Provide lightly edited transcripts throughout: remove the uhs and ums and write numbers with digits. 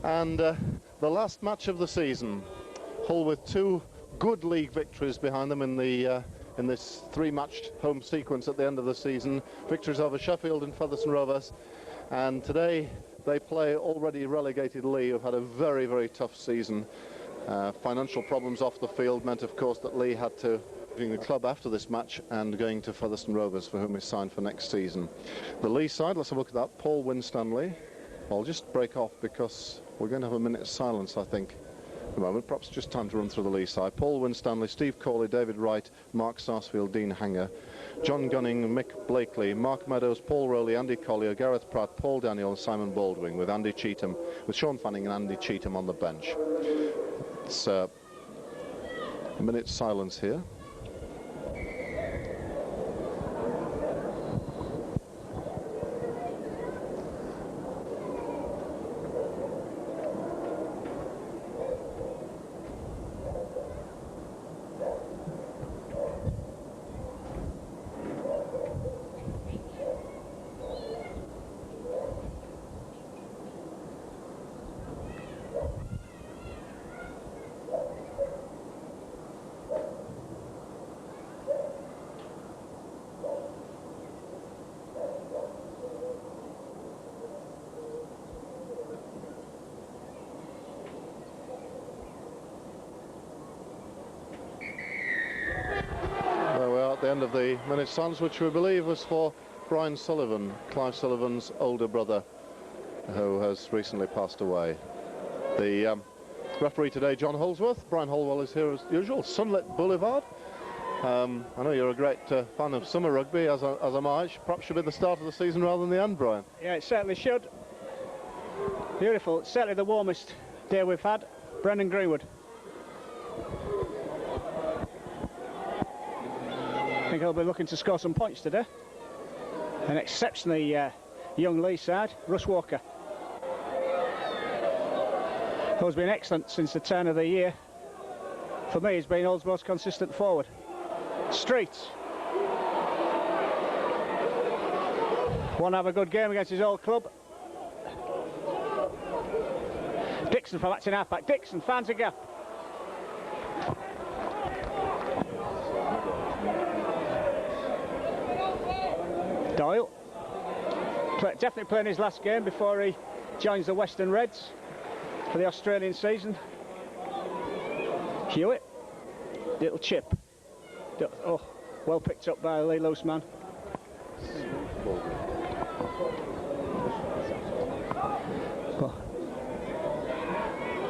And the last match of the season, Hull with 2 good league victories behind them in this 3-match home sequence at the end of the season. Victories over Sheffield and Featherstone Rovers, and today they play already relegated Leigh, who've had a very, very tough season. Financial problems off the field meant, of course, that Leigh had to leaving the club after this match and going to Featherstone Rovers, for whom he signed for next season. The Leigh side, let's have a look at that. Paul Winstanley. I'll just break off because we're going to have a minute's silence, I think, at the moment. Perhaps just time to run through the Leigh side. Paul Winstanley, Steve Corley, David Wright, Mark Sarsfield, Dean Hanger, John Gunning, Mick Blakely, Mark Meadows, Paul Rowley, Andy Collier, Gareth Pratt, Paul Daniel and Simon Baldwin, with Andy Cheetham, with Sean Fanning and Andy Cheetham on the bench. It's a minute's silence here. The end of the minute's silence, which we believe was for Brian Sullivan, Clive Sullivan's older brother, who has recently passed away. The referee today, John Holsworth. Brian Holwell is here as usual. Sunlit Boulevard. I know you're a great fan of summer rugby, as am I. Perhaps should be the start of the season rather than the end, Brian. Yeah, it certainly should. Beautiful. It's certainly the warmest day we've had. Brendan Greenwood. I think he'll be looking to score some points today. An exceptionally young Leigh side, Russ Walker, who's been excellent since the turn of the year. For me, he's been Hull's most consistent forward. Streets. Want to have a good game against his old club. Dixon from acting halfback. Dixon finds a gap. Doyle, definitely playing his last game before he joins the Western Reds for the Australian season. Hewitt, little chip. Oh, well picked up by Leigh Looseman.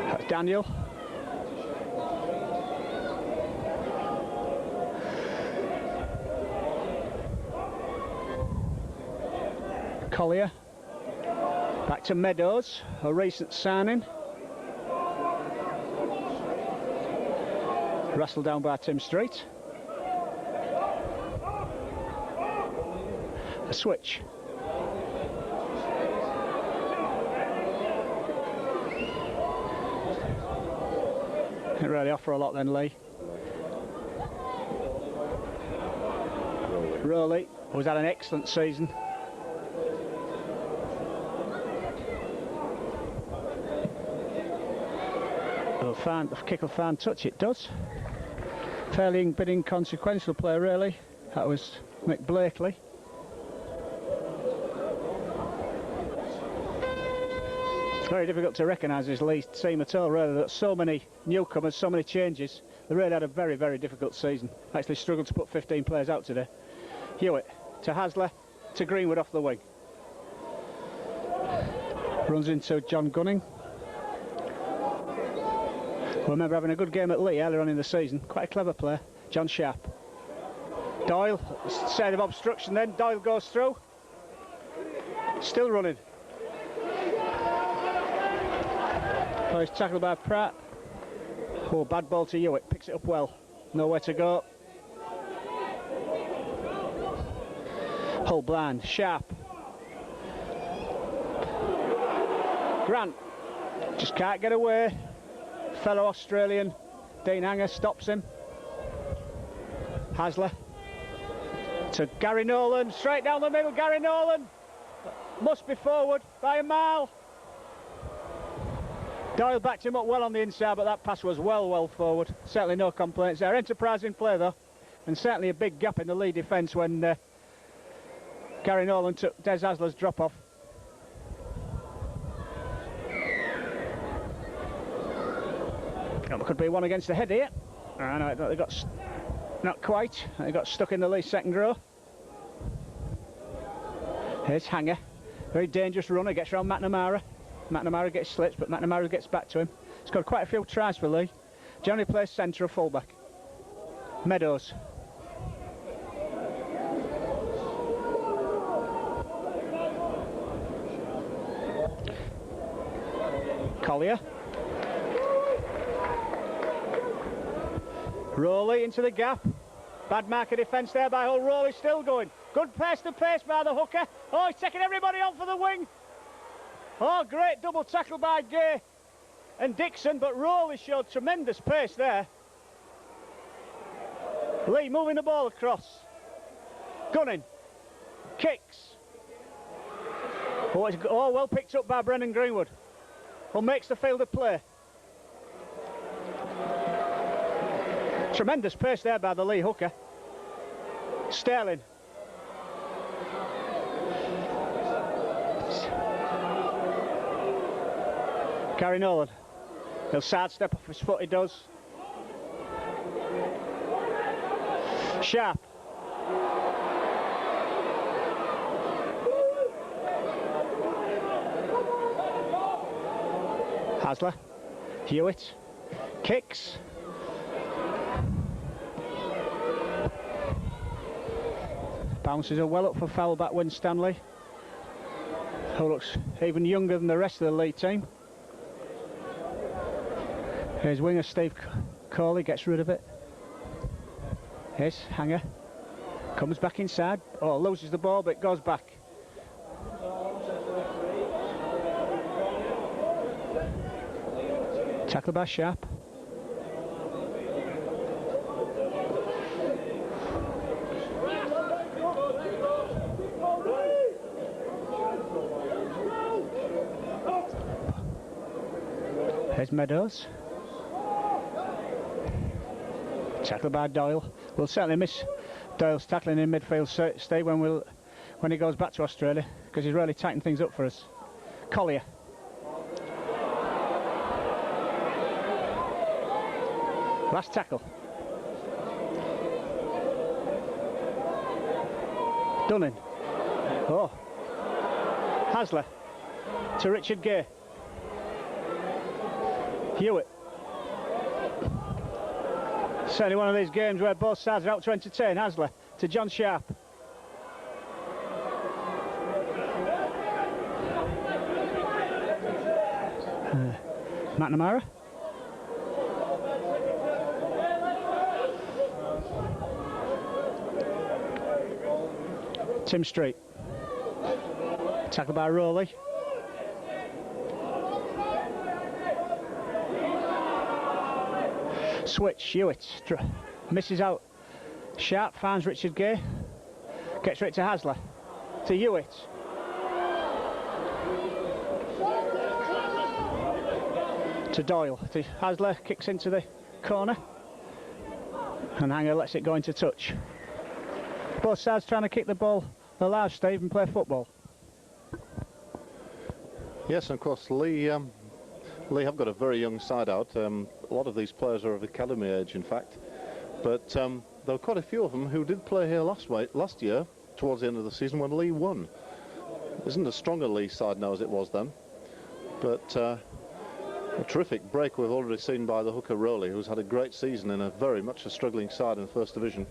That's Daniel. Collier, back to Meadows, a recent signing. Wrestled down by Tim Street. A switch. Didn't really offer a lot then, Leigh. Rowley, who's had an excellent season. The kick will find touch, it does. Fairly bit inconsequential play, really. That was Mick Blakely. It's very difficult to recognise this Leigh team at all, really. There's so many newcomers, so many changes. They really had a very, very difficult season. Actually struggled to put 15 players out today. Hewitt to Hasler, to Greenwood off the wing. Runs into John Gunning. I remember having a good game at Leigh earlier on in the season. Quite a clever player, John Sharp. Doyle, set of obstruction then. Doyle goes through. Still running. Oh, he's tackled by Pratt. Oh, bad ball to Hewitt. Picks it up well. Nowhere to go. Hull blind. Sharp. Grant. Just can't get away. Fellow Australian Dean Hanger stops him. Hasler to Gary Nolan, straight down the middle. Gary Nolan must be forward by a mile. Doyle backed him up well on the inside, but that pass was well forward. Certainly no complaints there. Enterprising play though, and certainly a big gap in the Leigh defence when Gary Nolan took Des Hasler's drop off. Could be one against the head here. Oh, no, they got not quite. They got stuck in the Leigh second row. Here's Hanger. Very dangerous runner. Gets round McNamara. McNamara gets slips, but McNamara gets back to him. He's got quite a few tries for Leigh. Generally plays centre or fullback. Meadows. Collier. Rowley into the gap. Bad marker defence there by Hull. Rowley still going. Good pace to pace by the hooker. Oh, he's taking everybody on for the wing. Oh, great double tackle by Gay and Dixon, but Rowley showed tremendous pace there. Leigh moving the ball across. Gunning. Kicks. Oh, well picked up by Brendan Greenwood, who makes the field of play. Tremendous pace there by the Leigh hooker. Sterling. Gary Nolan. He'll sidestep off his foot, he does. Sharp. Hasler. Hewitt. Kicks. Bounces are well up for foul back Winstanley, who looks even younger than the rest of the Leigh team. Here's winger Steve Corley, gets rid of it. Here's Hanger. Comes back inside. Oh, loses the ball, but it goes back. Tackle by Sharp. Here's Meadows. Tackle by Doyle. We'll certainly miss Doyle's tackling in midfield, Steve, when he goes back to Australia, because he's really tightened things up for us. Collier. Last tackle. Dunning. Oh. Hasler to Richard Gay. Hewitt. Certainly one of these games where both sides are out to entertain. Hasler to John Sharp. McNamara. Tim Street. Tackle by Rowley. Switch, Hewitt misses out. Sharp finds Richard Gay. Gets it to Hasler. To Hewitt. To Doyle. To Hasler, kicks into the corner. And Hanger lets it go into touch. Both sides trying to kick the ball alive, Steve, and play football. Yes, and of course, Leigh have got a very young side out. A lot of these players are of academy age, in fact. But there were quite a few of them who did play here last year, towards the end of the season, when Leigh won. Isn't a stronger Leigh side now as it was then. But a terrific break we've already seen by the hooker Rowley, who's had a great season in a very much a struggling side in the First Division.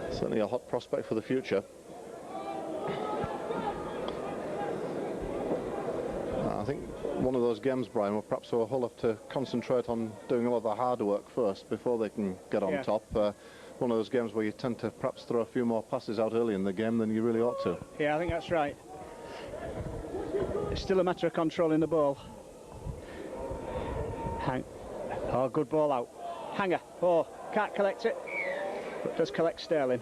Certainly a hot prospect for the future. I think one of those games, Brian, where perhaps Hull have to concentrate on doing a lot of the hard work first before they can get on top. One of those games where you tend to perhaps throw a few more passes out early in the game than you really ought to. Yeah, I think that's right. It's still a matter of controlling the ball. Oh, good ball out. Hanger. Oh, can't collect it. But does collect Sterling.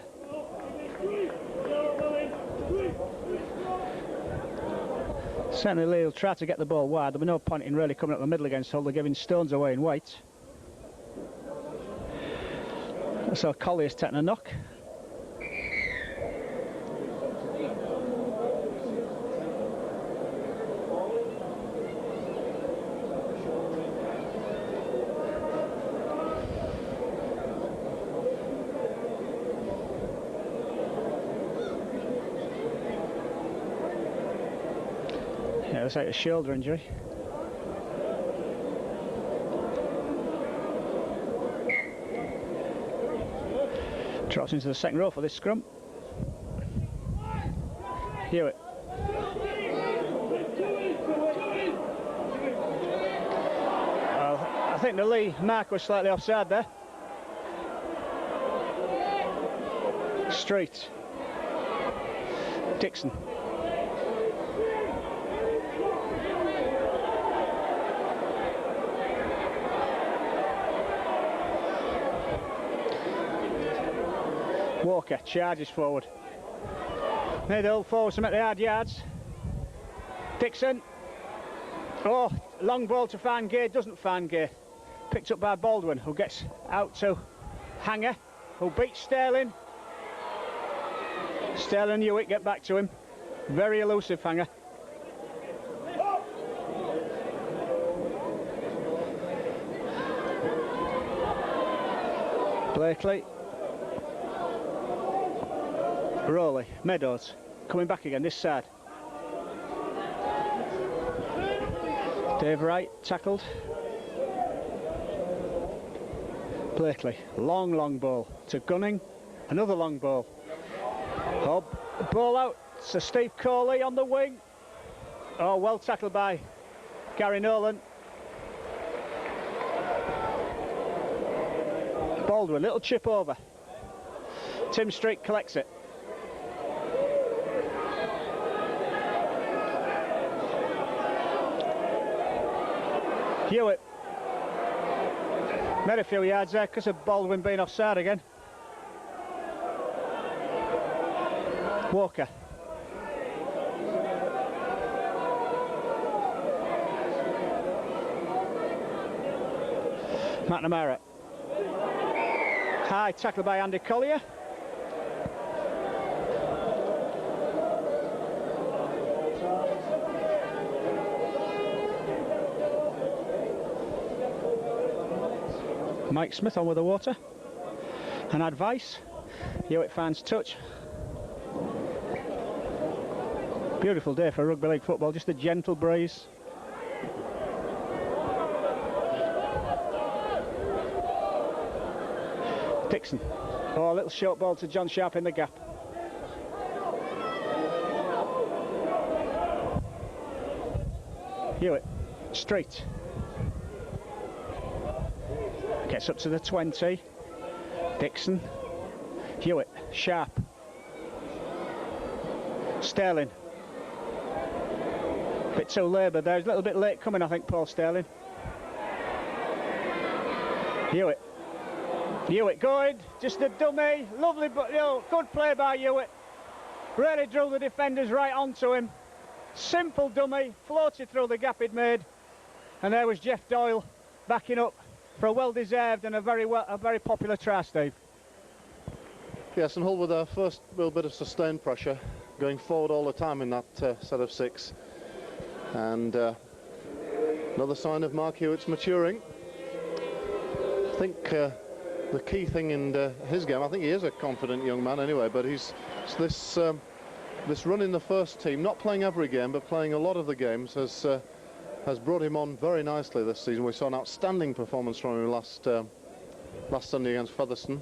Certainly Leigh will try to get the ball wide. There'll be no point in really coming up the middle against Hull. They're giving stones away in weight. So Collier's taking a knock. Yeah, looks like a shoulder injury. Drops into the second row for this scrum. Hewitt. Well, I think the Leigh mark was slightly offside there. Street. Dixon. Walker charges forward. Middle, forwards to make the hard yards. Dixon. Oh, long ball to find gear, doesn't find gear. Picked up by Baldwin, who gets out to Hanger, who beats Sterling. Sterling and Hewitt get back to him. Very elusive, Hanger. Blakely. Rowley, Meadows, coming back again this side. Dave Wright tackled. Blakely, long ball to Gunning, another long ball. Oh, ball out to Steve Coley on the wing. Oh, well tackled by Gary Nolan. Baldwin, little chip over. Tim Street collects it. Hewitt made a few yards there because of Baldwin being offside again. Walker. McNamara. High tackle by Andy Collier. Mike Smith on with the water. And advice. Hewitt finds touch. Beautiful day for rugby league football, just a gentle breeze. Dixon. Oh, a little short ball to John Sharp in the gap. Hewitt. Street. Gets up to the 20. Dixon. Hewitt. Sharp. Sterling. Bit too laboured there. He's a little bit late coming, I think, Paul Sterling. Hewitt. Hewitt going. Just a dummy. Lovely, but good play by Hewitt. Really drew the defenders right onto him. Simple dummy. Floated through the gap he'd made. And there was Jeff Doyle backing up for a well-deserved and a very popular try, Steve. Yes, and Hull with their first little bit of sustained pressure, going forward all the time in that set of six. And another sign of Mark Hewitt's maturing. I think the key thing in his game, I think he is a confident young man anyway, but he's this run in the first team, not playing every game, but playing a lot of the games, has brought him on very nicely this season. We saw an outstanding performance from him last Sunday against Featherstone,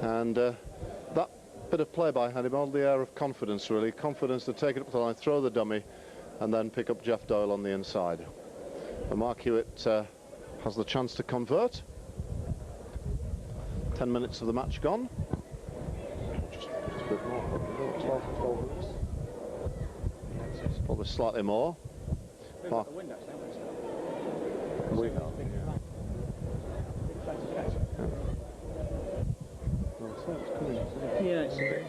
and that bit of play-by had him all the air of confidence, really. Confidence to take it up the line, throw the dummy, and then pick up Jeff Doyle on the inside. And Mark Hewitt has the chance to convert. 10 minutes of the match gone. Just a bit more, 12 minutes. Probably slightly more. Mark. Yeah, it's a bit.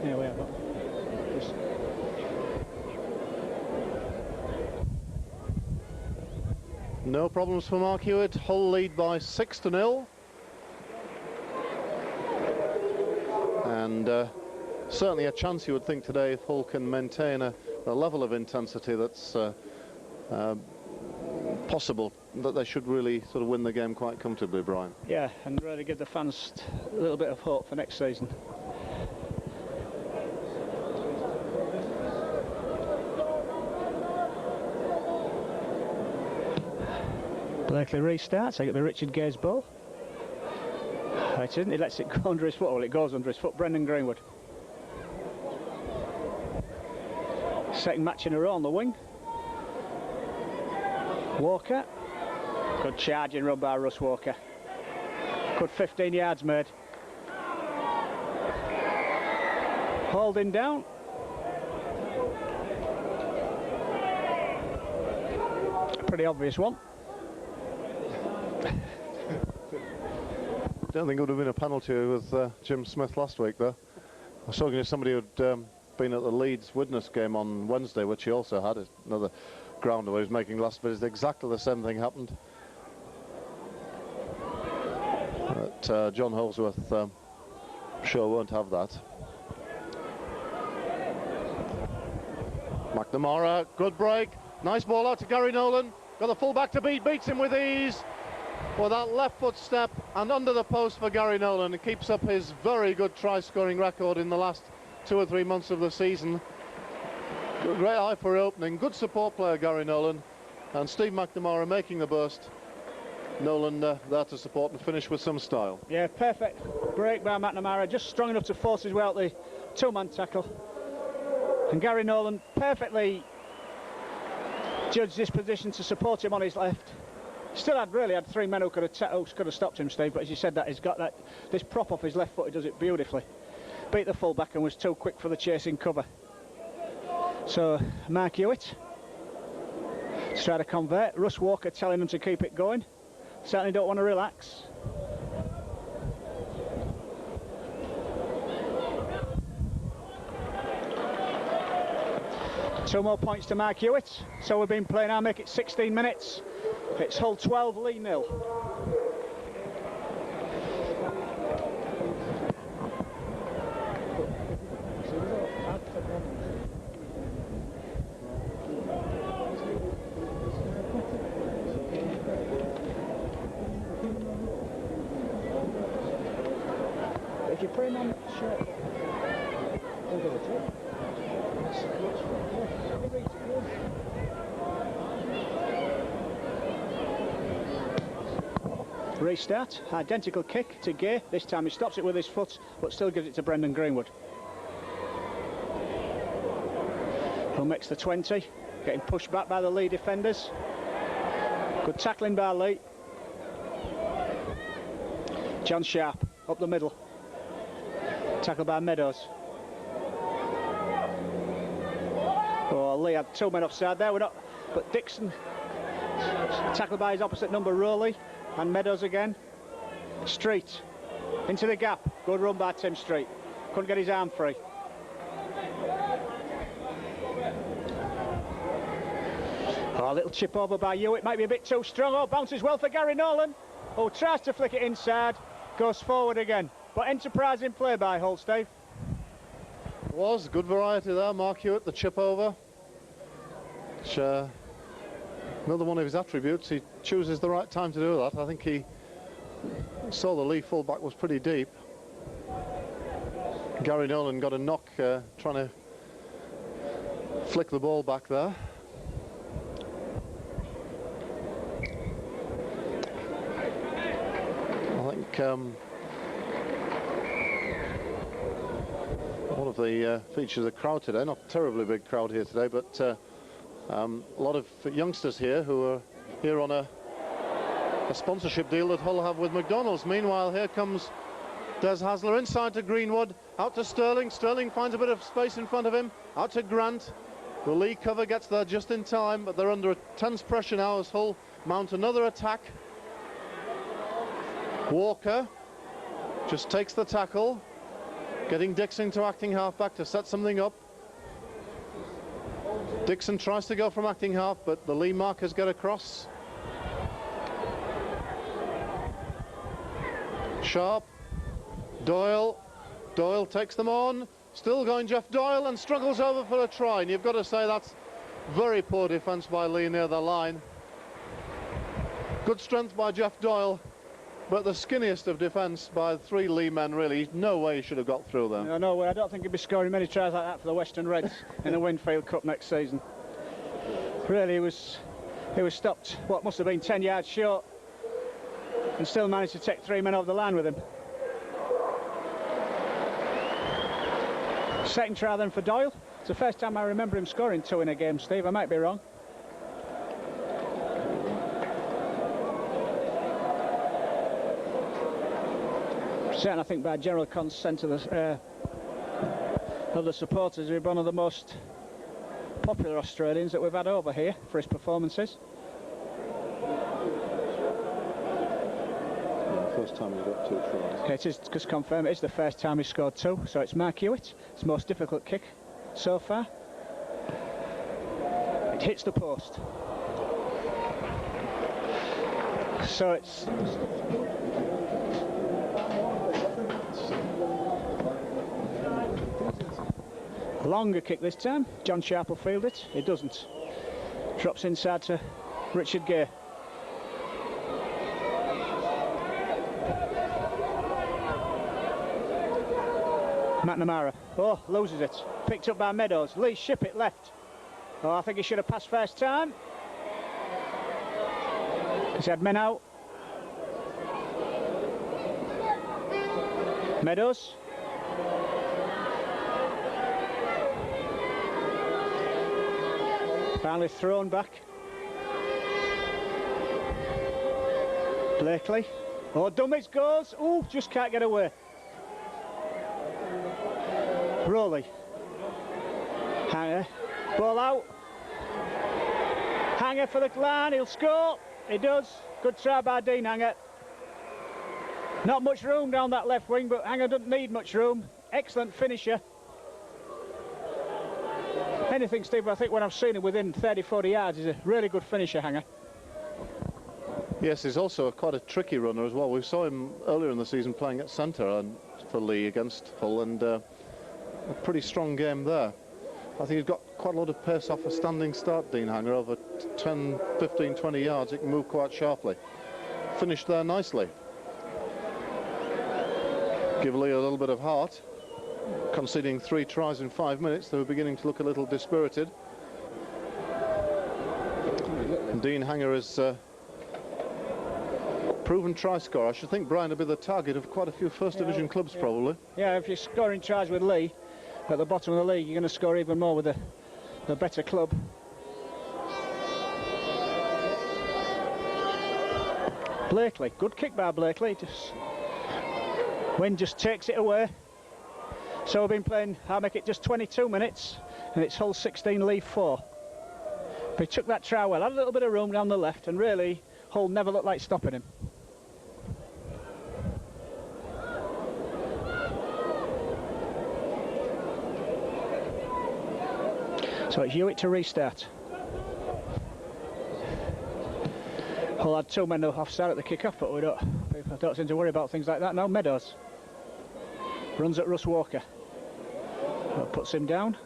Yeah, we have. No problems for Mark Hewitt. Hull lead by 6-0. And certainly a chance, you would think, today if Hull can maintain a level of intensity that's possible, that they should really sort of win the game quite comfortably, Brian. Yeah, and really give the fans a little bit of hope for next season. Blakely restarts. It'll be Richard Gay's ball. It isn't. He lets it go under his foot. Well, it goes under his foot. Brendan Greenwood. Second match in a row on the wing. Walker. Good charging run by Russ Walker. Good 15 yards made. Holding down. A pretty obvious one. I don't think it would have been a penalty with Jim Smith last week, though. I was talking to somebody who'd been at the Leeds Widnes game on Wednesday, which he also had another grounder where he was making last minute. Exactly the same thing happened. But John Holsworth sure won't have that. McNamara, good break. Nice ball out to Gary Nolan. Got the full-back to beats him with ease. With that left foot step and under the post for Gary Nolan. It keeps up his very good try-scoring record in the last 2 or 3 months of the season. Great eye for opening. Good support player, Gary Nolan. And Steve McNamara making the burst. Nolan there to support and finish with some style. Yeah, perfect break by McNamara. Just strong enough to force his way out the two-man tackle. And Gary Nolan perfectly judged this position to support him on his left. Still really had 3 men who could have stopped him, Steve, but as you said, that he's got this prop off his left foot. He does it beautifully. Beat the full-back and was too quick for the chasing cover. So Mark Hewitt to try to convert. Russ Walker telling them to keep it going. Certainly don't want to relax. Two more points to Mark Hewitt. So we've been playing, I'll make it 16 minutes. It's Hull 12, Leigh 0. If you put him on the shirt, he'll do it too. Restart, identical kick to Gay. This time he stops it with his foot, but still gives it to Brendan Greenwood. Who makes the 20, getting pushed back by the Leigh defenders. Good tackling by Leigh. John Sharp up the middle. Tackled by Meadows. Oh, Leigh had 2 men offside there. We're not, but Dixon tackled by his opposite number, Rowley. And Meadows again. Street into the gap. Good run by Tim Street. Couldn't get his arm free. Oh, a little chip over by Hewitt. Might be a bit too strong. Oh, bounces well for Gary Nolan. Oh, tries to flick it inside. Goes forward again. But enterprising play by Hull, Steve. Was good variety there, Mark Hewitt, the chip over. Which, another one of his attributes. He chooses the right time to do that. I think he saw the Leigh full-back was pretty deep. Gary Nolan got a knock trying to flick the ball back there. I think one of the features of the crowd today, not a terribly big crowd here today, but a lot of youngsters here who are here on a sponsorship deal that Hull have with McDonald's. Meanwhile, here comes Des Hasler inside to Greenwood, out to Sterling. Sterling finds a bit of space in front of him, out to Grant. The Leigh cover gets there just in time, but they're under intense pressure now as Hull mount another attack. Walker just takes the tackle, getting Dixon to acting half-back to set something up. Dixon tries to go from acting half, but the Leigh markers get across. Sharp, Doyle takes them on, still going Jeff Doyle, and struggles over for a try, and you've got to say that's very poor defence by Leigh near the line. Good strength by Jeff Doyle, but the skinniest of defence by 3 Leigh men, really. No way he should have got through there. No way. I don't think he'd be scoring many tries like that for the Western Reds in the Winfield Cup next season. Really, he was stopped, what must have been 10 yards short, and still managed to take 3 men over the line with him. Second try then for Doyle. It's the first time I remember him scoring 2 in a game, Steve. I might be wrong. Certainly, I think by general consent of the supporters, he's one of the most popular Australians that we've had over here for his performances. First time he's got 2 tries. It is just confirmed. It's the first time he scored 2. So it's Mark Hewitt. It's the most difficult kick so far. It hits the post. So it's a longer kick this time. John Sharp will field it. He doesn't. Drops inside to Richard Gay. McNamara. Oh, loses it. Picked up by Meadows. Leigh ship it left. Oh, I think he should have passed first time. He's had men out. Meadows. Finally thrown back. Blakely. Oh, Dummets goes. Oh, just can't get away. Rowley. Hanger. Ball out. Hanger for the line. He'll score. He does. Good try by Dean Hanger. Not much room down that left wing, but Hanger doesn't need much room. Excellent finisher. Anything, Steve, I think when I've seen him within 30-40 yards, he's a really good finisher, Hanger. Yes, he's also quite a tricky runner as well. We saw him earlier in the season playing at centre for Leigh against Hull, and a pretty strong game there. I think he's got quite a lot of pace off a standing start, Dean Hanger, over 10, 15, 20 yards. He can move quite sharply. Finished there nicely. Give Leigh a little bit of heart. Conceding 3 tries in 5 minutes, they were beginning to look a little dispirited. And Dean Hanger is proven try scorer. I should think Brian would be the target of quite a few First Division clubs, probably. Yeah, if you're scoring tries with Leigh at the bottom of the league, you're going to score even more with the better club. Blakely, good kick by Blakely. Wind just takes it away. So we've been playing, I'll make it just 22 minutes, and it's Hull 16, Leigh 4. But he took that try well, had a little bit of room down the left, and really, Hull never looked like stopping him. So it's Hewitt to restart. Hull had 2 men offside at the kick-off, but people don't seem to worry about things like that now. Meadows runs at Russ Walker. Puts him down.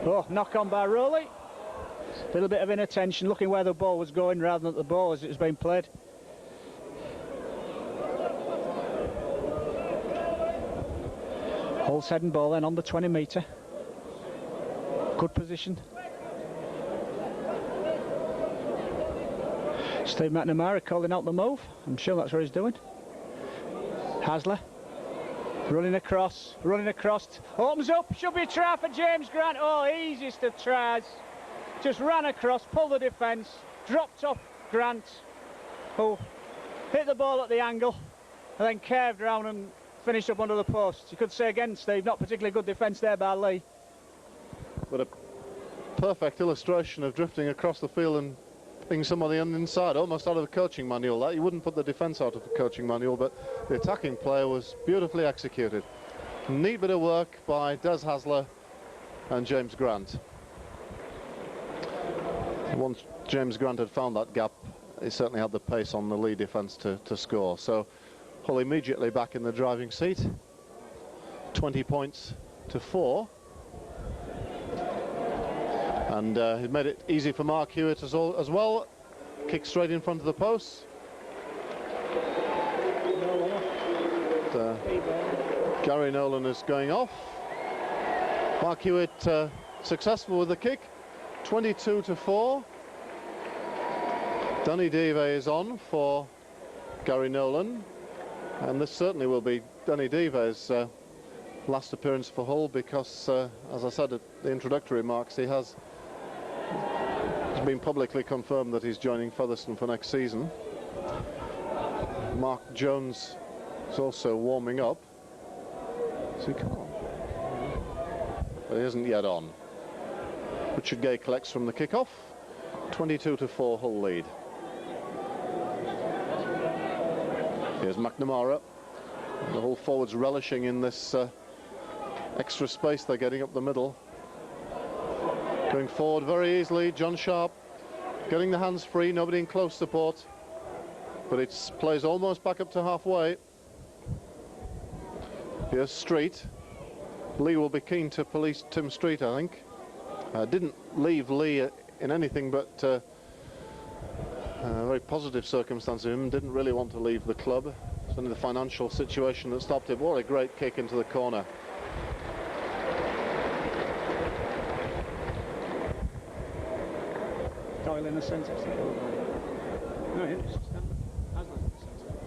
Oh, knock on by Rowley. A little bit of inattention, looking where the ball was going rather than at the ball as it was being played. Hull's head and ball then on the 20 metre. Good position. Steve McNamara calling out the move. I'm sure that's what he's doing. Hasler running across, opens up, should be a try for James Grant. Oh, easiest of tries. Just ran across, pulled the defence, dropped off Grant, who hit the ball at the angle, and then curved around and finished up under the post. You could say again, Steve, not particularly good defence there by Leigh. But a perfect illustration of drifting across the field and putting somebody on the inside, almost out of the coaching manual. That you wouldn't put the defence out of the coaching manual, but the attacking player was beautifully executed. Neat bit of work by Des Hasler and James Grant. Once James Grant had found that gap, he certainly had the pace on the Leigh defence to score. So Hull immediately back in the driving seat. 20 points to 4. And he made it easy for Mark Hewitt as well. Kick straight in front of the post. Gary Nolan is going off. Mark Hewitt successful with the kick. 22 to 4. Danny Dive is on for Gary Nolan, and this certainly will be Danny Dive's last appearance for Hull, because as I said at the introductory remarks, it's been publicly confirmed that he's joining Featherstone for next season. Mark Jones is also warming up. So he come on? But he isn't yet on. Richard Gay collects from the kickoff. 22 to 4 Hull lead. Here's McNamara. The Hull forwards relishing in this extra space they're getting up the middle. Going forward very easily. John Sharp getting the hands free, nobody in close support, but it plays almost back up to halfway. Here's Street. Leigh will be keen to police Tim Street, I think. Didn't leave Leigh in anything but a very positive circumstance of him. Didn't really want to leave the club. It's only the financial situation that stopped him. What a great kick into the corner. Doyle in the centre.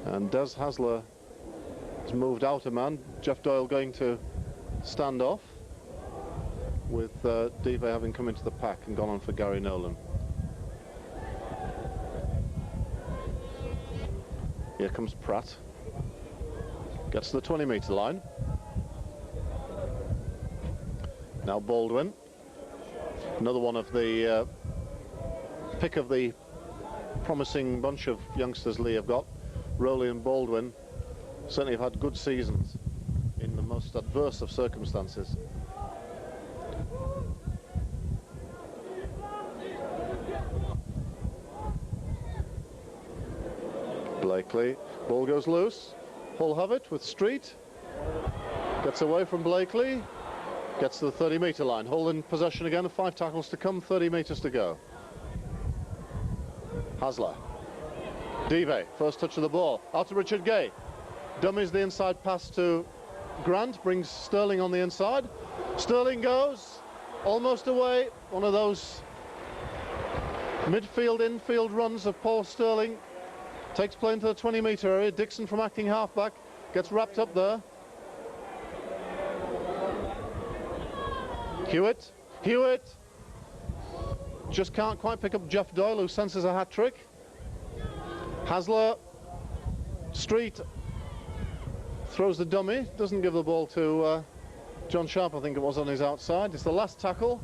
And Des Hasler has moved out a man. Jeff Doyle going to stand off, with Dive having come into the pack and gone on for Gary Nolan. Here comes Pratt. Gets to the 20-metre line. Now Baldwin. Another one of the pick of the promising bunch of youngsters Leigh have got. Rowley and Baldwin certainly have had good seasons in the most adverse of circumstances. Blakely, ball goes loose. Hull have it with Street. Gets away from Blakely. Gets to the 30-metre line. Hull in possession again, 5 tackles to come, 30 metres to go. Hasler. Dive, first touch of the ball. Out to Richard Gay. Dummies the inside pass to Grant, brings Sterling on the inside. Sterling goes, almost away. One of those midfield, infield runs of Paul Sterling. Takes play into the 20-metre area. Dixon from acting halfback gets wrapped up there. Hewitt just can't quite pick up Jeff Doyle, who senses a hat-trick. Hasler, Street throws the dummy, doesn't give the ball to John Sharp, I think it was, on his outside. It's the last tackle.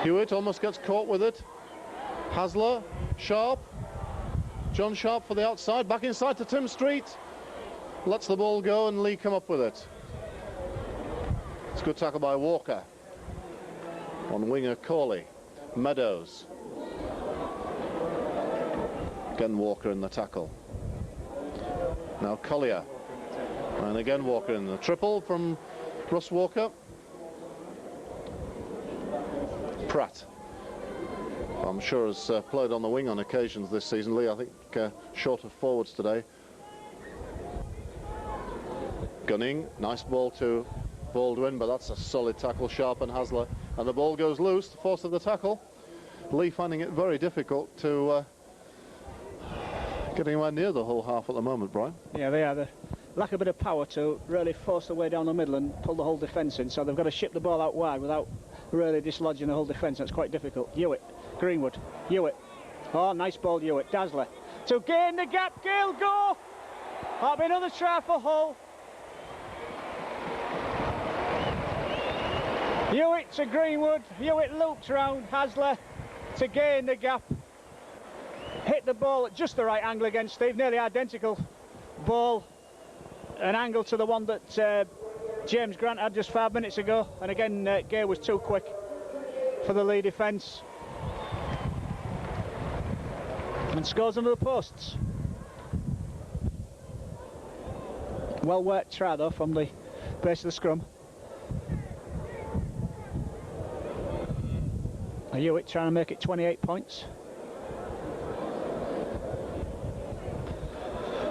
Hewitt almost gets caught with it. Hasler, Sharp, John Sharp for the outside, back inside to Tim Street. Lets the ball go and Leigh come up with it. It's a good tackle by Walker. On winger Corley. Meadows. Again Walker in the tackle. Now Collier. And again Walker in the triple from Russ Walker. Pratt. I'm sure has played on the wing on occasions this season. Leigh, I think, short of forwards today. Gunning, nice ball to Baldwin, but that's a solid tackle. Sharp and Hasler, and the ball goes loose, the force of the tackle. Leigh finding it very difficult to get anywhere near the whole half at the moment, Brian. Yeah, they are. They lack a bit of power to really force their way down the middle and pull the whole defence in, so they've got to ship the ball out wide without really dislodging the whole defence. That's quite difficult. Hewitt, Greenwood, Hewitt. Oh, nice ball, Hewitt. Dazzler to gain the gap. Gale, go! That'll be another try for Hull. Hewitt to Greenwood. Hewitt loops round. Hasler to gain the gap. Hit the ball at just the right angle against Steve. Nearly identical ball. An angle to the one that James Grant had just 5 minutes ago. And again, Gay was too quick for the Leigh defence. And scores under the posts. Well worked try though from the base of the scrum. Hewitt trying to make it 28 points.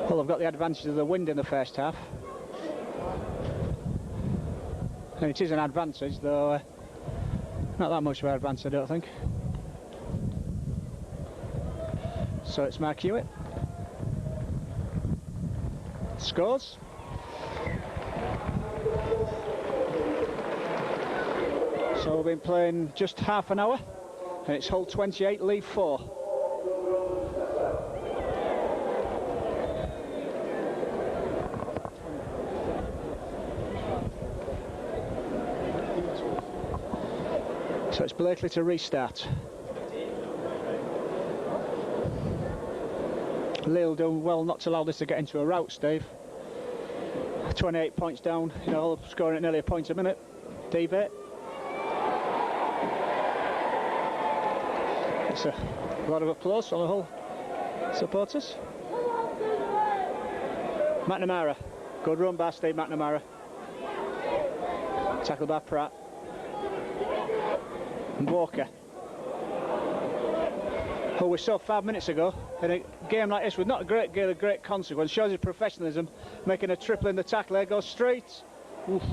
Well, they've got the advantage of the wind in the first half. And it is an advantage, though not that much of an advantage, I don't think. So it's Mark Hewitt. Scores. So we've been playing just half an hour, and it's Hull 28, Leigh 4. So it's Blakely to restart. Leigh doing well not to allow this to get into a rout, Steve. 28 points down, you know, scoring at nearly a point a minute. Davey. It's a lot of applause from the Hull supporters. McNamara. Good run by Steve McNamara. Tackled by Pratt. And Walker. Who we saw 5 minutes ago in a game like this with not a great deal of great consequence. Shows his professionalism, making a triple in the tackle. There goes straight. Oof.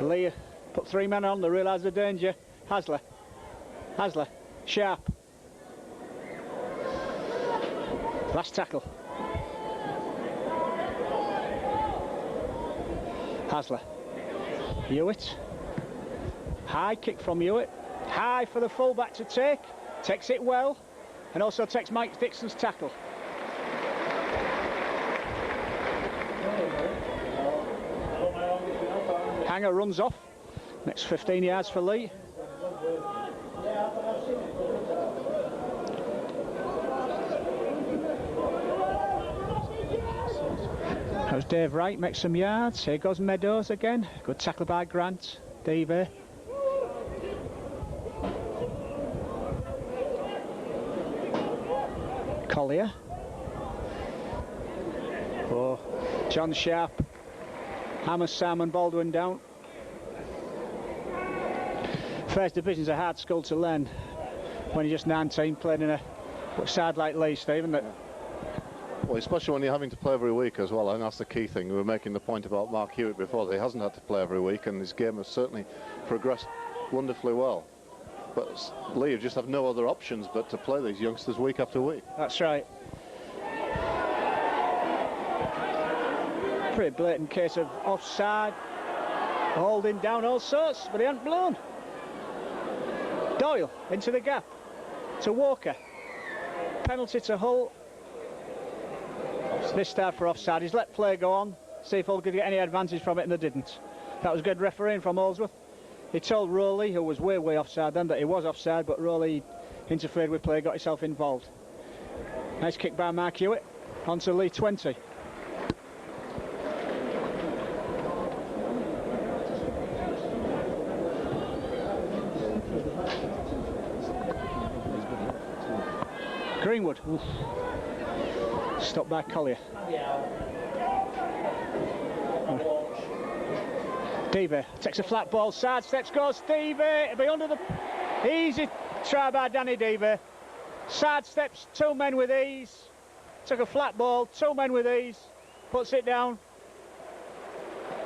Leigh put 3 men on, they realised the danger. Hasler. Sharp. Last tackle. Hasler. Hewitt. High kick from Hewitt. High for the fullback to take. Takes it well. And also takes Mike Dixon's tackle. Hanger runs off. Next 15 yards for Leigh. That was Dave Wright, makes some yards. Here goes Meadows again. Good tackle by Grant. Davey. Collier. Oh, John Sharp. Hammers Simon Baldwin down. First division's a hard school to learn when you're just 19 playing in a side like Leigh, Steve, isn't it? Well, especially when you're having to play every week as well. I think that's the key thing. We were making the point about Mark Hewitt before. He hasn't had to play every week, and his game has certainly progressed wonderfully well. But Leigh just have no other options but to play these youngsters week after week. That's right. Pretty blatant case of offside, holding down all sorts, but he hadn't blown. Doyle into the gap to Walker. Penalty to Hull. This time for offside. He's let play go on, see if Hull could get any advantage from it, and they didn't. That was good refereeing from Holdsworth. He told Rowley, who was way offside then, that he was offside, but Rowley interfered with play, got himself involved. Nice kick by Mark Hewitt, onto Leigh 20. Greenwood. Oof. Stopped by Collier. Davey takes a flat ball, side steps, goes Davey. It'll be under the easy try by Danny Davey. Side steps, 2 men with ease. Took a flat ball, 2 men with ease. Puts it down.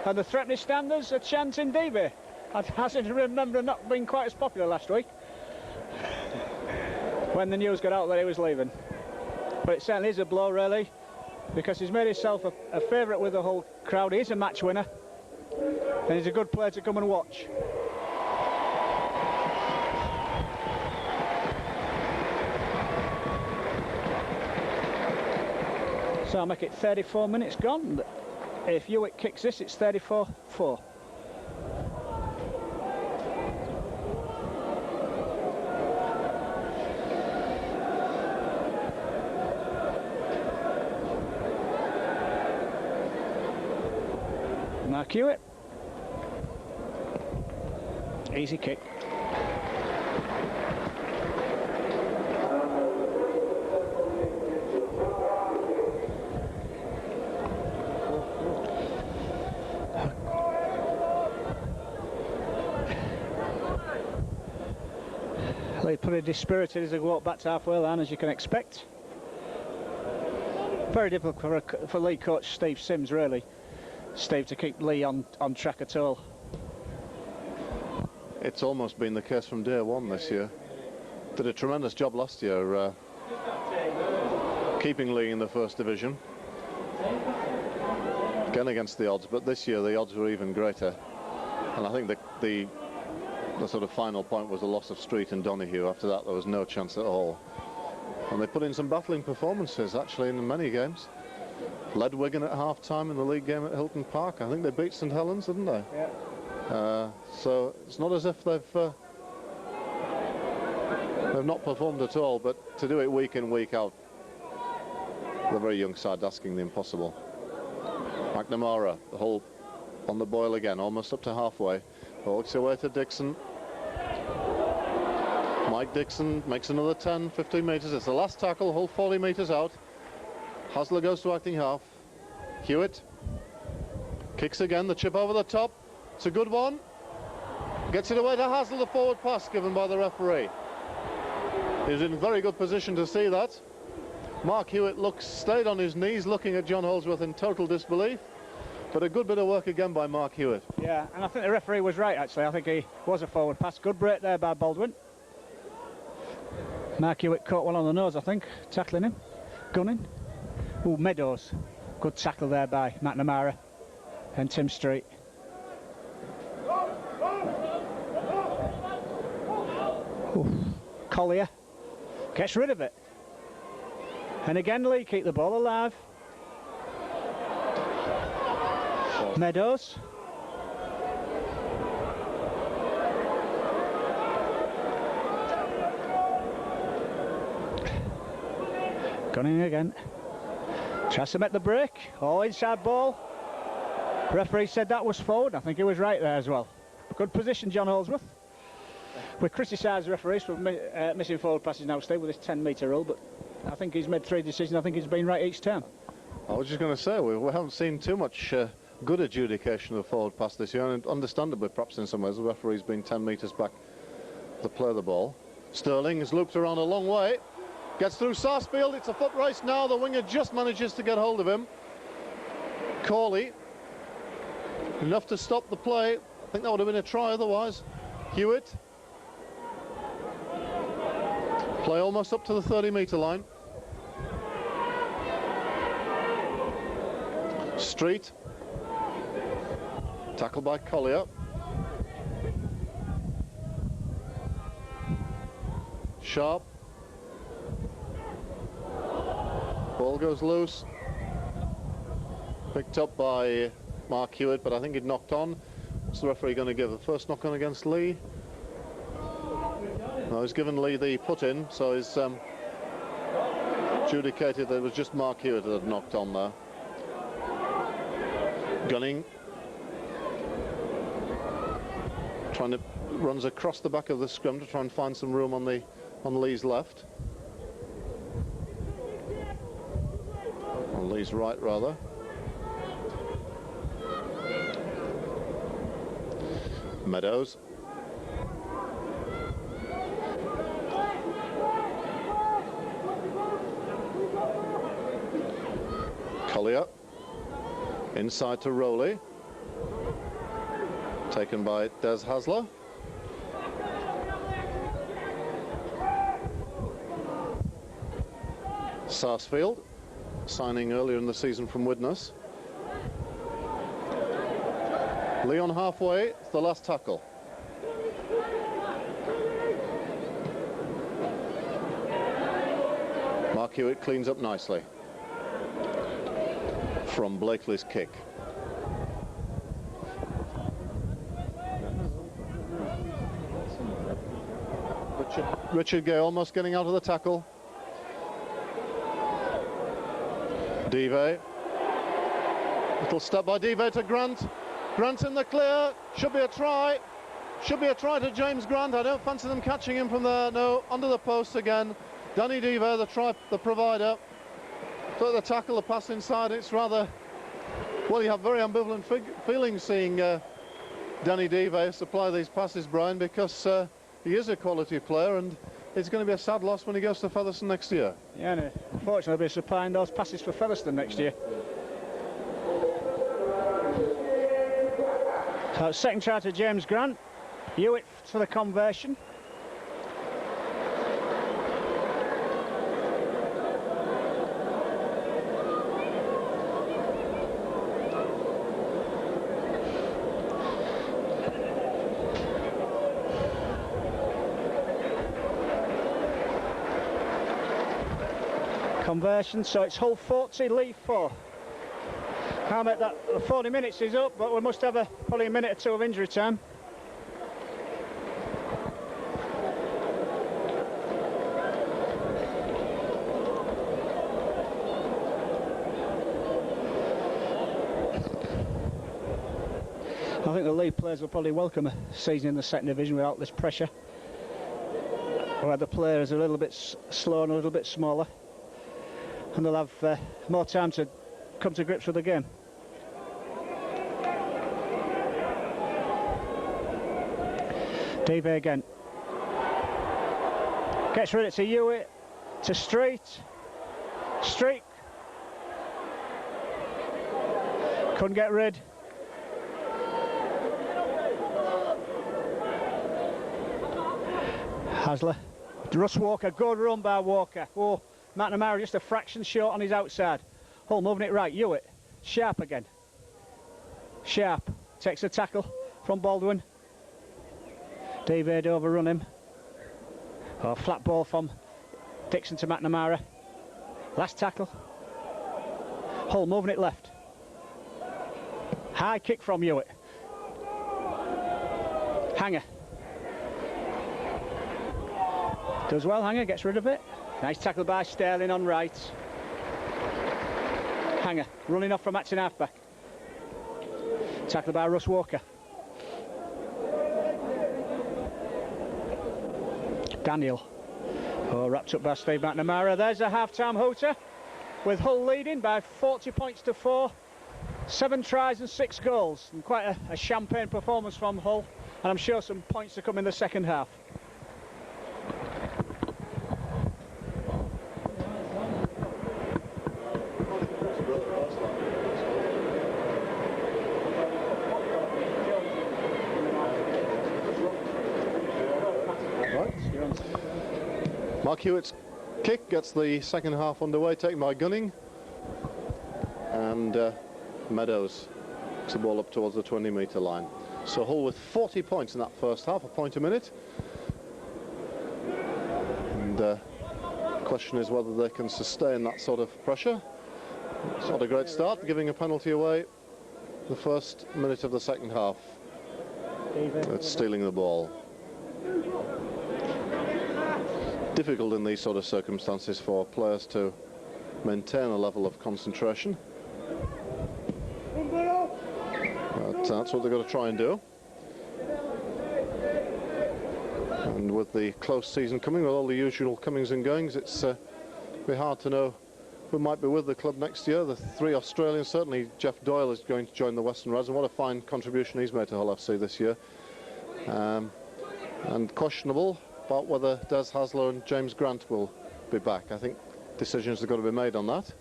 And the threatening standards are chanting Davey. I seem to remember not being quite as popular last week when the news got out that he was leaving. But it certainly is a blow, really, because he's made himself a favourite with the whole crowd. He is a match winner, and he's a good player to come and watch. So I'll make it 34 minutes gone. If Hewitt kicks this, it's 34-4. Mark Hewitt. Easy kick. Leigh pretty dispirited as they walk back to halfway line, as you can expect. Very difficult for Leigh coach Steve Sims, really. Steve, to keep Leigh on track at all. It's almost been the case from day one this year. Did a tremendous job last year keeping Leigh in the first division. Again against the odds, but this year the odds were even greater. And I think the sort of final point was the loss of Street and Donoghue. After that, there was no chance at all. And they put in some battling performances, actually, in many games. Led Wigan at half-time in the league game at Hilton Park. I think they beat St Helens, didn't they? Yeah. So it's not as if they've not performed at all, but to do it week in, week out, the very young side asking the impossible. McNamara, the Hull on the boil again, almost up to halfway. Walks away to Dixon. Mike Dixon makes another 10, 15 metres. It's the last tackle, Hull 40 metres out. Hasler goes to acting half. Hewitt kicks again, the chip over the top. It's a good one. Gets it away to Hasler, the forward pass given by the referee. He was in very good position to see that. Mark Hewitt stayed on his knees looking at John Holdsworth in total disbelief. But a good bit of work again by Mark Hewitt. Yeah, and I think the referee was right, actually. I think he was a forward pass. Good break there by Baldwin. Mark Hewitt caught one on the nose, I think, tackling him. Gunning. Ooh, Meadows. Good tackle there by McNamara and Tim Street. Ooh. Collier gets rid of it. And again, Leigh keep the ball alive. Meadows. Gunning again. Tries to make the break. Oh, inside ball. Referee said that was forward. I think he was right there as well. Good position, John Holdsworth. We criticise referees for missing forward passes now, Steve, with this 10-metre rule, but I think he's made 3 decisions. I think he's been right each time. I was just going to say, we haven't seen too much good adjudication of the forward pass this year, and understandably, perhaps in some ways, the referee's been 10 metres back to play the ball. Sterling has looped around a long way, gets through Sarsfield. It's a foot race now. The winger just manages to get hold of him. Corley, enough to stop the play. I think that would have been a try otherwise. Hewitt. Play almost up to the 30-metre line. Street. Tackled by Collier. Sharp. Ball goes loose. Picked up by Mark Hewitt, but I think it knocked on. What's the referee going to give? The first knock on against Leigh? No, he's given Leigh the put-in, so he's adjudicated that it was just Mark Hewitt that had knocked on there. Gunning. Runs across the back of the scrum to try and find some room on Leigh's left. On Leigh's right, rather. Meadows. Collier. Inside to Rowley. Taken by Des Hasler. Sarsfield, signing earlier in the season from Widnes. Leigh on halfway, it's the last tackle. Mark Hewitt cleans up nicely from Blakely's kick. Richard Gay almost getting out of the tackle. Dive. Little step by Dive to Grant. Grant in the clear. Should be a try. Should be a try to James Grant. I don't fancy them catching him from there. No, under the post again. Danny Dive, the provider. So the tackle, the pass inside. It's rather, well, you have very ambivalent feelings seeing Danny Dive supply these passes, Brian, because he is a quality player, and it's going to be a sad loss when he goes to Featherstone next year. Yeah, and unfortunately, I'll be supplying those passes for Featherstone next year. So second try to James Grant. Hewitt for the conversion. Conversion, so it's Hull 40, Leigh 4. I'll make that 40 minutes is up, but we must have probably a minute or two of injury time. I think the Leigh players will probably welcome a season in the second division without this pressure, where the players are a little bit slower and a little bit smaller, and they'll have more time to come to grips with the game. Davey again. Gets rid of it to Hewitt, to Street. Street. Couldn't get rid. Hasler. Russ Walker, good run by Walker. Oh, McNamara just a fraction short on his outside. Hull moving it right, Hewitt. Sharp again. Sharp takes a tackle from Baldwin. David overrun him. Oh, flat ball from Dixon to McNamara. Last tackle. Hull moving it left. High kick from Hewitt. Hanger. Does well, Hanger, gets rid of it. Nice tackle by Sterling on right. Hanger running off from acting halfback. Tackle by Russ Walker. Daniel. Oh, wrapped up by Steve McNamara. There's a half-time hooter, with Hull leading by 40 points to 4. 7 tries and 6 goals. And quite a champagne performance from Hull. And I'm sure some points to come in the second half. Mark Hewitt's kick gets the second half underway, taken by Gunning, and Meadows takes the ball up towards the 20-metre line. So Hull with 40 points in that first half, a point a minute. And the question is whether they can sustain that sort of pressure. It's not a great start, giving a penalty away the first minute of the second half. It's stealing the ball. Difficult in these sort of circumstances for players to maintain a level of concentration. But that's what they've got to try and do. And with the close season coming, with all the usual comings and goings, it's be hard to know who might be with the club next year. The 3 Australians, certainly Jeff Doyle is going to join the Western Reds, and what a fine contribution he's made to Hull FC this year. And questionable about whether Des Hasler and James Grant will be back. I think decisions have got to be made on that.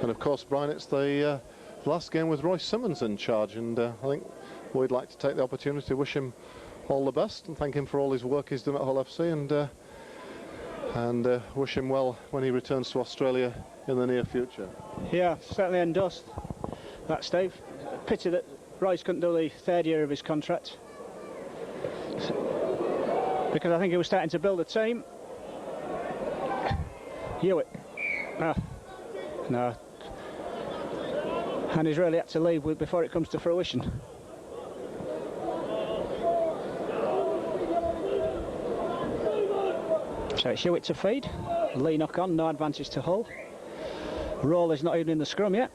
And of course, Brian, it's the last game with Roy Simmons in charge, and I think we'd like to take the opportunity to wish him all the best and thank him for all his work he's done at Hull FC, and wish him well when he returns to Australia in the near future. Yeah, certainly endorsed that, Steve. Pity that Royce couldn't do the 3rd year of his contract, because I think he was starting to build a team. Hewitt. No. And he's really had to leave before it comes to fruition. So it's Hewitt to feed. Leigh knock on, no advantage to Hull. Roll is not even in the scrum yet.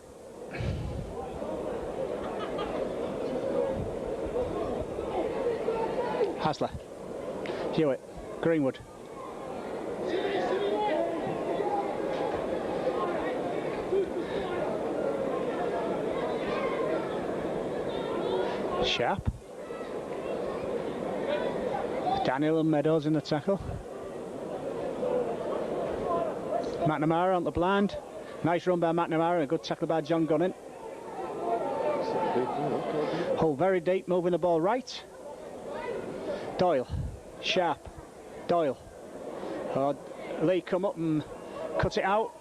Hasler. Hewitt. Greenwood. Sharp. Daniel and Meadows in the tackle. McNamara on the blind. Nice run by McNamara and a good tackle by John Gunning. Hull very deep, moving the ball right. Doyle, Sharp, Doyle. Leigh come up and cut it out.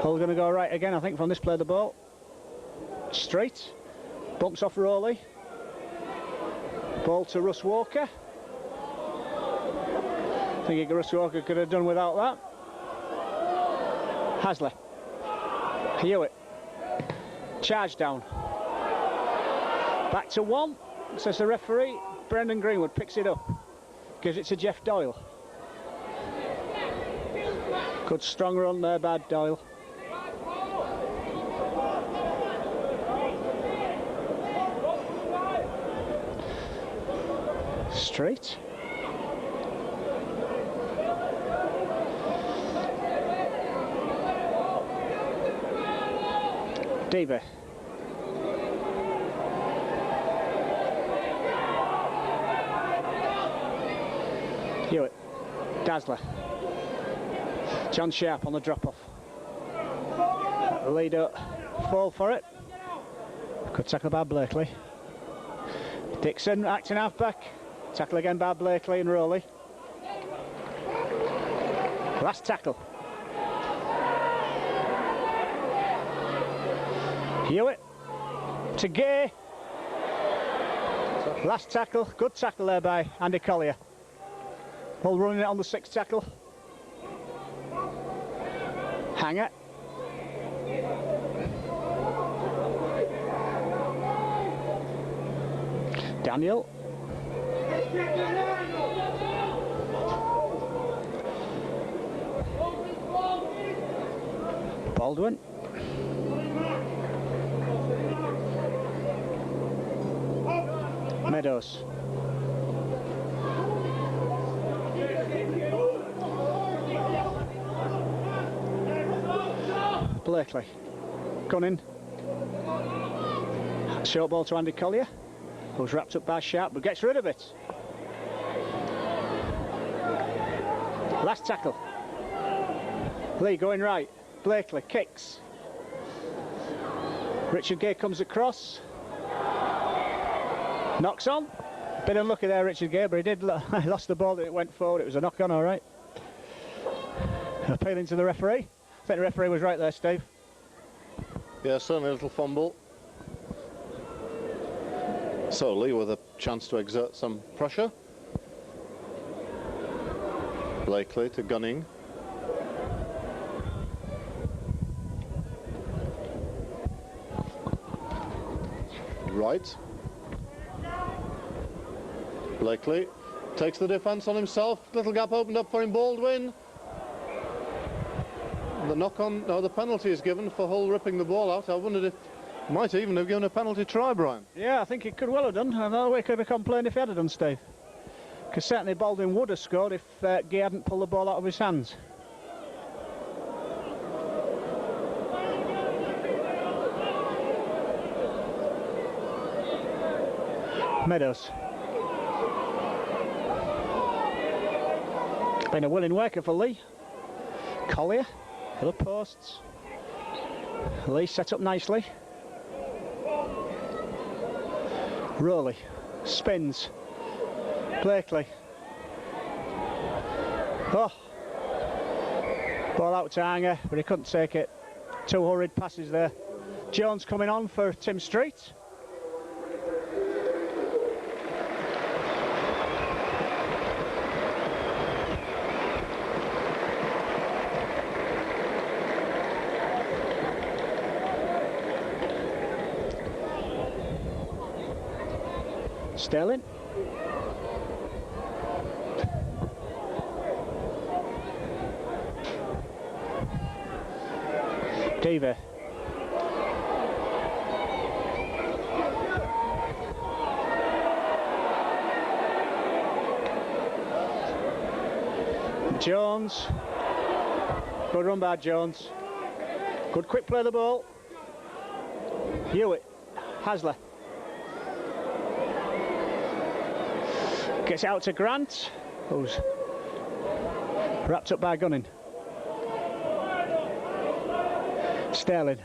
Hull going to go right again, I think, from this play of the ball. Straight, bumps off Rowley. Ball to Russ Walker. I think Russ Walker could have done without that. Haslett, Hewitt, charge down. Back to 1, says the referee. Brendan Greenwood picks it up, gives it to Jeff Doyle. Good strong run there by Doyle. Straight. Deaver. Hewitt. Dazzler. John Sharp on the drop-off. Leigh don't fall for it. Good tackle by Blakely. Dixon acting half-back. Tackle again by Blakely and Rowley. Last tackle. Hewitt to Gay. Last tackle. Good tackle there by Andy Collier. Hull running it on the 6th tackle. Hanger. Daniel. Baldwin. Meadows. Blakely. Gunning. Short ball to Andy Collier, who's wrapped up by Sharp, but gets rid of it. Last tackle. Leigh going right. Blakely kicks. Richard Gay comes across. Knocks on. Bit unlucky there, Richard Gay, but he lost the ball. It went forward. It was a knock on, all right. Appealing to the referee. I think the referee was right there, Steve. Yeah, certainly a little fumble. So Leigh with a chance to exert some pressure. Blakely to Gunning. Right. Blakely takes the defence on himself. Little gap opened up for him. Baldwin. The knock-on, no, the penalty is given for Hull ripping the ball out. I wondered if might even have given a penalty try, Brian. Yeah, I think he could well have done. Another way could have complained if he had done, Steve. Because certainly Baldwin would have scored if Gay hadn't pulled the ball out of his hands. Meadows. Been a willing worker for Leigh. Collier, hill of posts. Leigh set up nicely. Rowley spins. Blakely. Oh. Ball out to Hanger, but he couldn't take it. 2 hurried passes there. Jones coming on for Tim Street. Sterling. Deaver. Jones. Good run by Jones. Good quick play of the ball. Hewitt. Haslett. Gets out to Grant, who's wrapped up by Gunning. Sterling.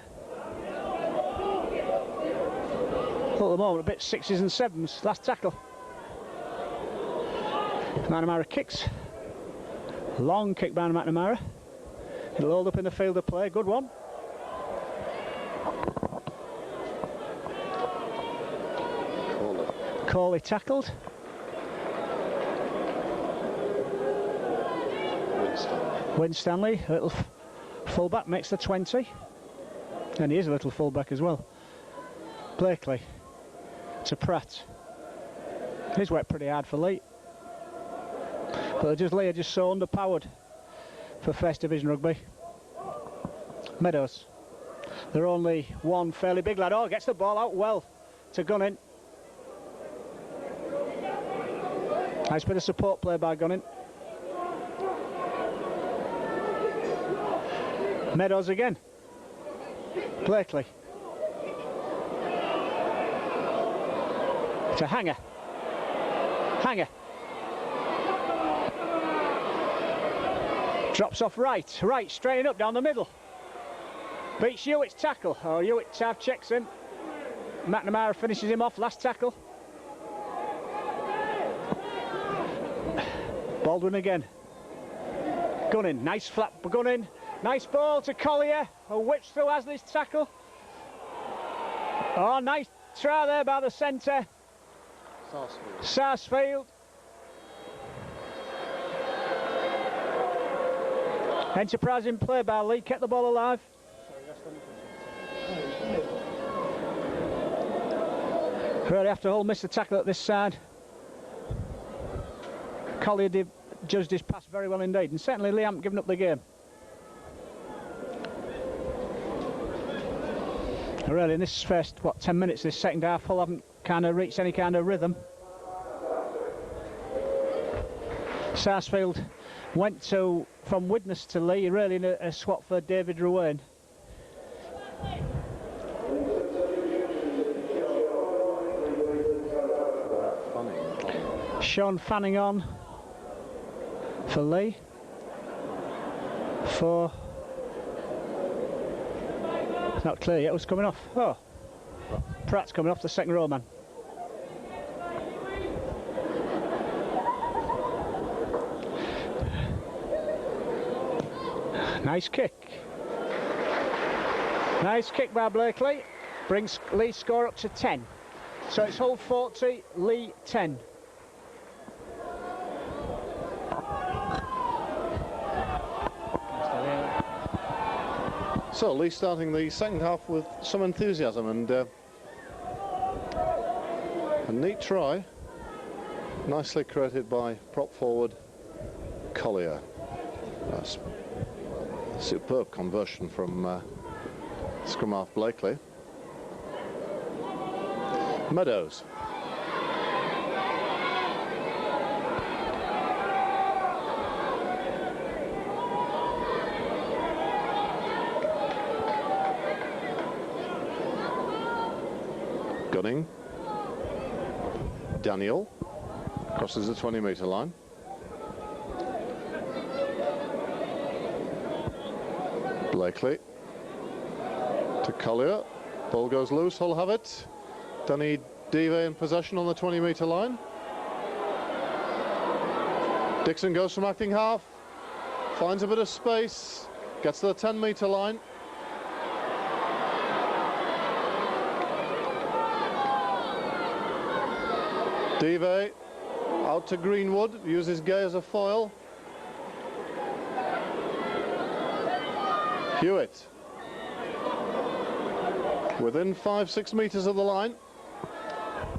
Well, at the moment, a bit 6s and 7s. Last tackle. McNamara kicks. Long kick by McNamara. It'll hold up in the field of play. Good one. Corley tackled. Winstanley, a little fullback, makes the 20. And he is a little fullback as well. Blakely to Pratt. He's worked pretty hard for Leigh. But Leigh are just so underpowered for First Division rugby. Meadows. They're only one fairly big lad. Oh, gets the ball out well to Gunning. Nice bit of support play by Gunning. Meadows again. Blakely. To Hanger. Hanger. Drops off right, straighten up down the middle. Beats Hewitt's tackle. Oh, Hewitt checks him. McNamara finishes him off, last tackle. Baldwin again. Gunning, nice flap for Gunning. Nice ball to Collier, who whips through Asley's tackle. Oh, nice try there by the centre. Sarsfield. Enterprising play by Leigh, kept the ball alive. Really after all missed the tackle at this side. Collier judged his pass very well indeed, and certainly Leigh haven't given up the game. Really in this first 10 minutes this second half, Hull haven't kind of reached any kind of rhythm. Sarsfield went from Widnes to Leigh, really in a swap for David Ruane. Sean Fanning on for Leigh. It's not clear yet who's coming off. Oh, Pratt's coming off, the second row man. Nice kick. Nice kick by Blakely. Brings Leigh's score up to 10. So it's Hull 40, Leigh 10. So Leigh starting the second half with some enthusiasm, and a neat try. Nicely created by prop forward Collier. That's superb conversion from scrum half Blakely. Meadows. Gunning. Daniel crosses the 20-metre line. Blakely to Collier. Ball goes loose, Hull have it. Danny Dive in possession on the 20-metre line. Dixon goes from acting half, finds a bit of space, gets to the 10-metre line. Dive out to Greenwood, uses Gay as a foil. Hewitt within 5-6 metres of the line.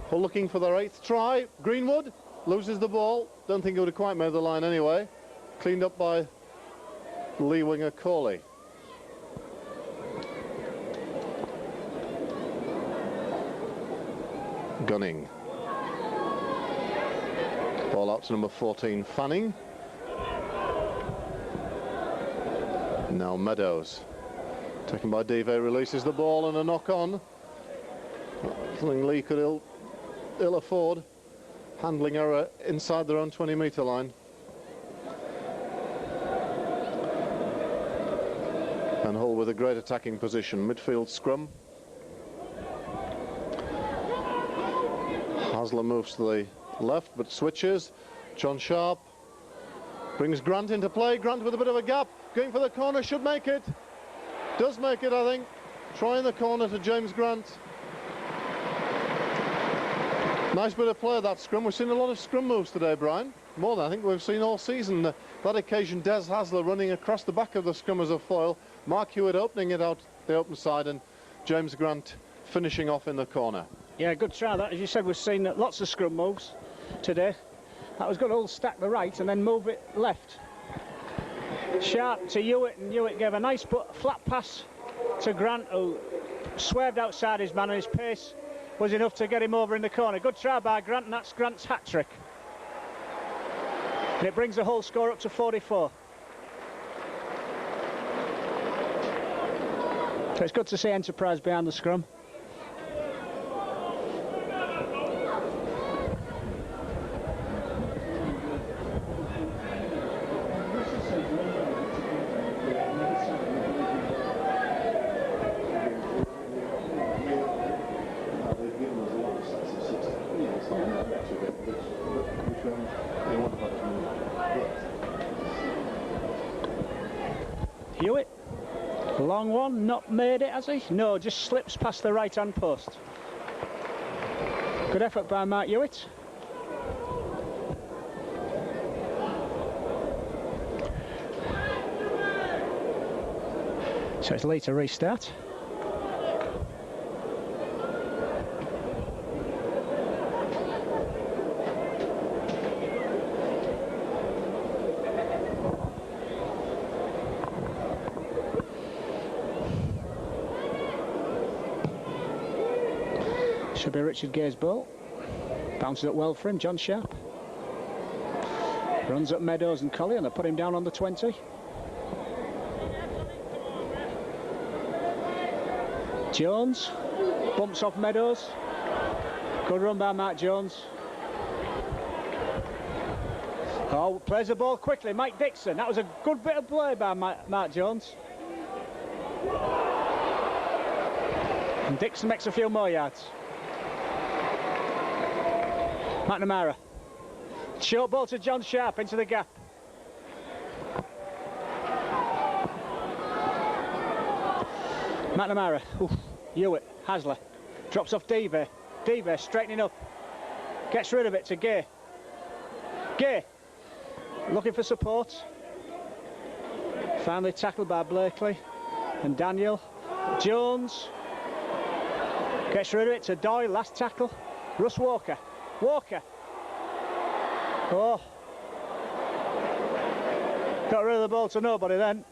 Hull looking for their 8th try. Greenwood loses the ball. Don't think it would have quite made the line anyway. Cleaned up by Leigh winger Corley. Gunning. Ball out to number 14, Fanning. Now Meadows. Taken by Dive, releases the ball and a knock on. Something Leigh could ill afford. handling error inside their own 20-metre line. And Hull with a great attacking position. Midfield scrum. Hasler moves to the left but switches. John Sharp brings Grant into play. Grant with a bit of a gap, going for the corner, should make it. Does make it, I think. Trying the corner to James Grant. Nice bit of play, that scrum. We've seen a lot of scrum moves today, Brian. More than I think we've seen all season. That occasion, Des Hasler running across the back of the scrum as a foil. Mark Hewitt opening it out the open side, and James Grant finishing off in the corner. Yeah, good try that. As you said, we've seen lots of scrum moves today. That was good. All stack the right and then move it left. Sharp to Hewitt, and Hewitt gave a nice flat pass to Grant, who swerved outside his man, and his pace was enough to get him over in the corner. Good try by Grant, and that's Grant's hat-trick. And it brings the whole score up to 44. So it's good to see enterprise behind the scrum. Hewitt, long one, not made it, has he? No, just slips past the right-hand post. Good effort by Mark Hewitt. So it's Leigh to restart. Should be Richard Gay's ball. Bounces it well for him, John Sharp. Runs up Meadows and Collier, and they put him down on the 20. Jones bumps off Meadows. Good run by Mark Jones. Oh, plays the ball quickly, Mike Dixon. That was a good bit of play by Mark Jones. And Dixon makes a few more yards. McNamara. Short ball to John Sharp into the gap. McNamara. Oof. Hewitt. Hasler. Drops off Devey. Devey straightening up. Gets rid of it to Gay. Gay. Looking for support. Finally tackled by Blakely and Daniel. Jones. Gets rid of it to Doyle. Last tackle. Russ Walker. Walker. Oh. Got rid of the ball to nobody then.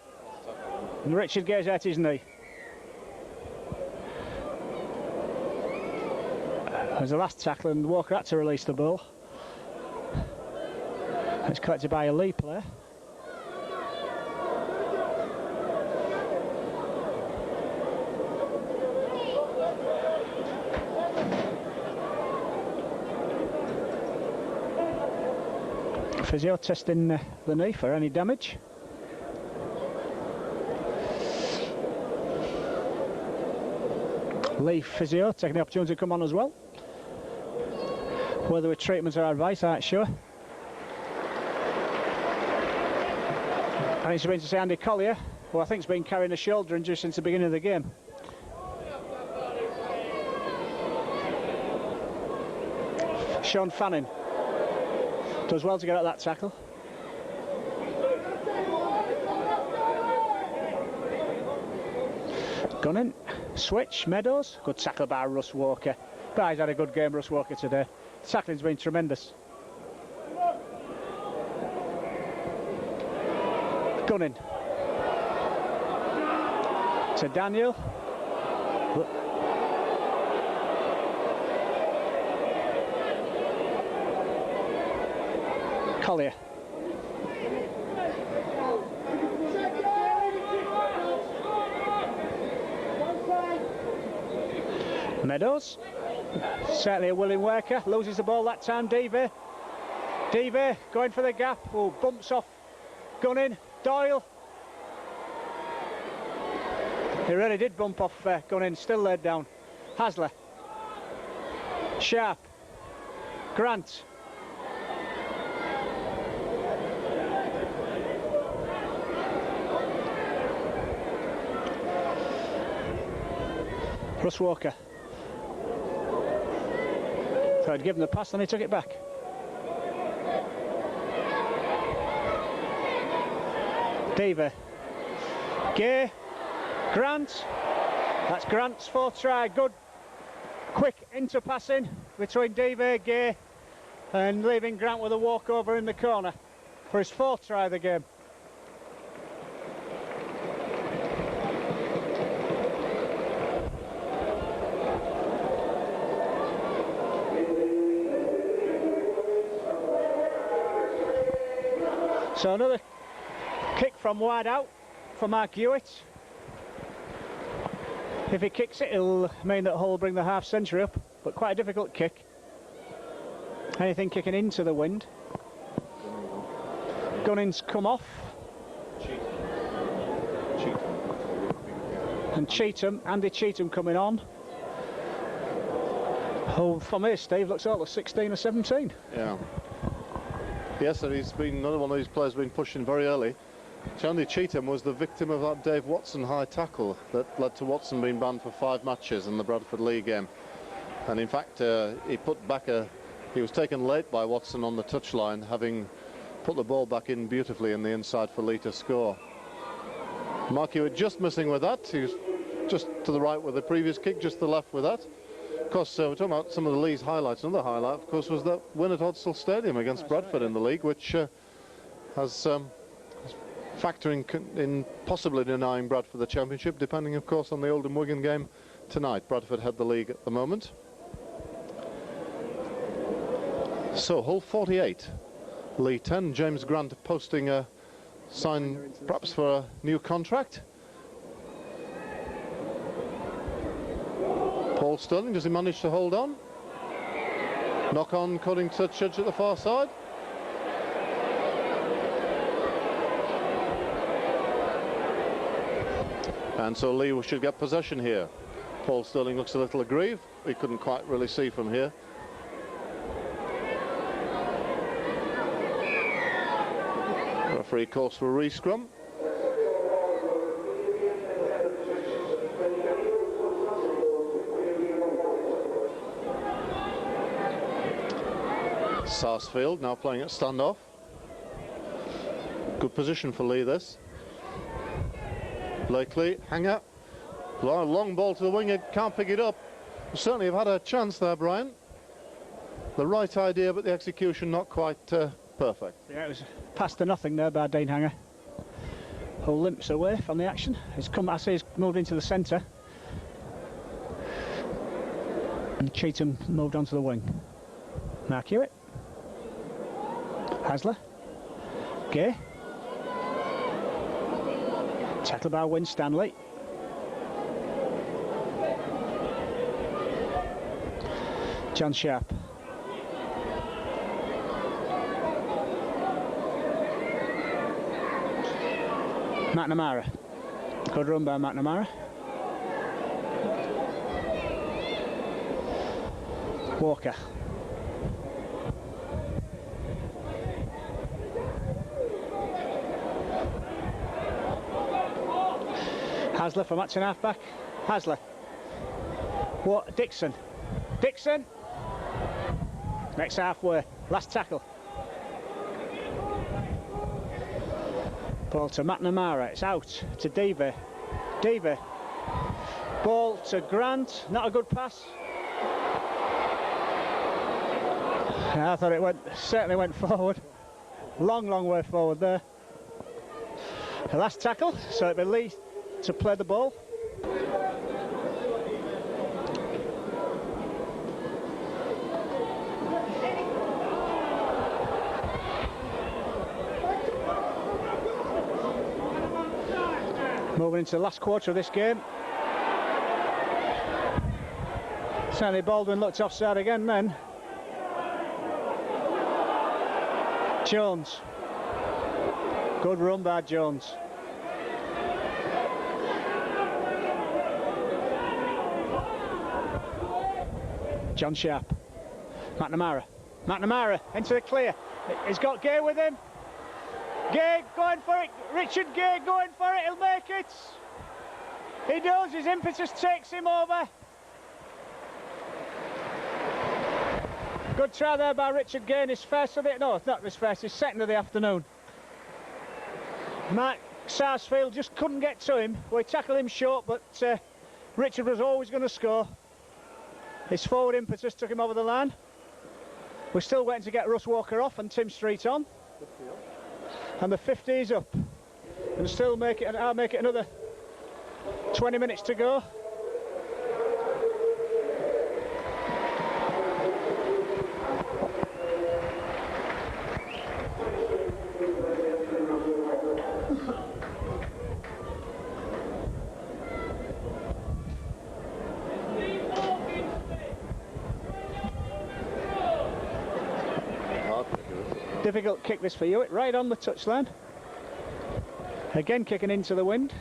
And Richard Gay's at his knee. There's the last tackle, and Walker had to release the ball. It's collected by a Leigh player. Physio testing the knee for any damage. Leigh physio taking the opportunity to come on as well. Whether with treatment or advice, I'm not sure. And it's been to see Andy Collier, who I think has been carrying a shoulder injury since the beginning of the game. Sean Fanning does well to get at that tackle. Gunning, switch, Meadows. Good tackle by Russ Walker. But he's had a good game, Russ Walker, today. Tackling's been tremendous. Gunning. To Daniel. Collier. Meadows. Certainly a willing worker. Loses the ball that time, Devey. Devey going for the gap. Oh, bumps off. Gunning. Doyle. He really did bump off Gunning. Still laid down. Hasler. Sharp. Grant. Russ Walker. So I'd give him the pass, then he took it back. Devey. Gay. Grant. That's Grant's fourth try. Good, quick interpassing between Devey, Gay, and leaving Grant with a walkover in the corner for his fourth try of the game. So another kick from wide out for Mark Hewitt. If he kicks it, it'll mean that Hull will bring the half century up, but quite a difficult kick. Anything kicking into the wind. Gunning's come off. And Cheetham, Andy Cheetham coming on. Oh, from here, Steve, looks like 16 or 17. Yeah. Yes, and he's been another one of these players been pushing very early. Andy Cheetham was the victim of that Dave Watson high tackle that led to Watson being banned for 5 matches in the Bradford-Leigh game. And in fact, he put back he was taken late by Watson on the touchline, having put the ball back in beautifully in the inside for Leigh to score. Mark Hewitt just missing with that. He was just to the right with the previous kick, just to the left with that. Of course, we're talking about some of the Leigh's highlights. Another highlight, of course, was that win at Hodsall Stadium against Bradford in the league, which has factoring in possibly denying Bradford the championship, depending, of course, on the Oldham Wigan game tonight. Bradford head the league at the moment. So, Hull 48, Leigh 10. James Grant posting a sign, perhaps for a new contract. Paul Sterling, does he manage to hold on? Knock on, cutting touch edge at the far side. And so Leigh should get possession here. Paul Sterling looks a little aggrieved. We couldn't quite really see from here. Referee calls for a re-scrum. Sarsfield now playing at standoff. Good position for Leigh, this. Blakely, hanger. Long ball to the winger, can't pick it up. Certainly have had a chance there, Brian. The right idea, but the execution not quite perfect. Yeah, it was past to nothing there by Dean Hanger. Hull limps away from the action. He's come, I see he's moved into the centre. And Cheetham moved onto the wing. Mark Hewitt. Hasler. Gay. Tackled by Winstanley. John Sharp. McNamara. Good run by McNamara. Walker. Hasler from matching half-back. Hasler. What? Dixon. Dixon. Next halfway. Last tackle. Ball to McNamara. It's out to Devey. Devey. Ball to Grant. Not a good pass. I thought it certainly went forward. Long way forward there. The last tackle. So it'll be Leigh to play the ball. Moving into the last quarter of this game. Stanley Baldwin looked offside again then. Jones. Good run by Jones. John Sharp. McNamara into the clear. He's got Gay with him. Gay going for it. Richard Gay going for it. He'll make it. He does. His impetus takes him over. Good try there by Richard Gay. His first of it. No, it's not his first. His second of the afternoon. Mark Sarsfield just couldn't get to him. We tackled him short, but Richard was always going to score. His forward impetus took him over the line. We're still waiting to get Russ Walker off and Tim Street on. And the 50 is up. And still I'll make it another 20 minutes to go. Difficult kick this for Hewitt, right on the touchline. Again kicking into the wind.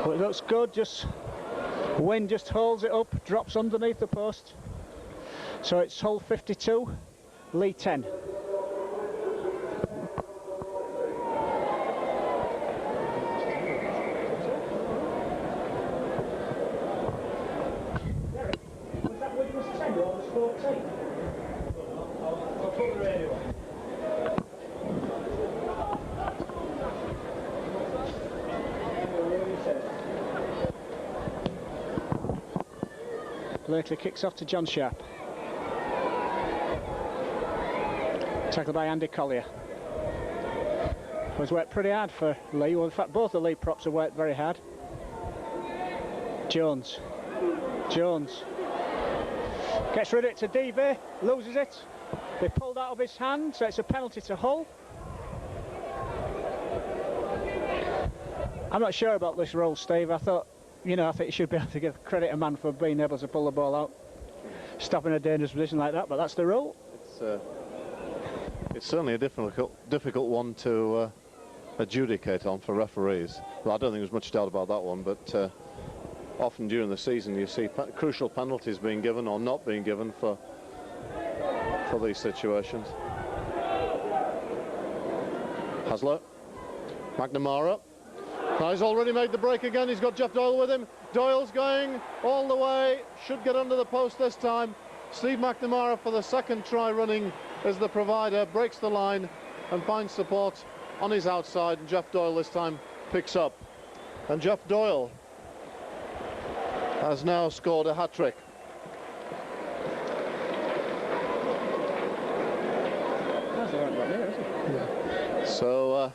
Well, it looks good, just wind just holds it up, drops underneath the post. So it's hole 52. Leigh 10. Blakely kicks off to John Sharp. Tackled by Andy Collier. Was worked pretty hard for Leigh. Well, in fact, both the Leigh props have worked very hard. Jones. Gets rid of it to Devey. Loses it. They pulled out of his hand, so it's a penalty to Hull. I'm not sure about this rule, Steve. I think you should be able to give credit a man for being able to pull the ball out, stopping a dangerous position like that, but that's the rule. It's certainly a difficult one to adjudicate on for referees. Well, I don't think there's much doubt about that one, but often during the season you see crucial penalties being given or not being given for these situations. Hasler, McNamara. Now he's already made the break again. He's got Jeff Doyle with him. Doyle's going all the way. Should get under the post this time. Steve McNamara for the second try running as the provider breaks the line and finds support on his outside, and Jeff Doyle this time picks up. And Jeff Doyle has now scored a hat-trick. So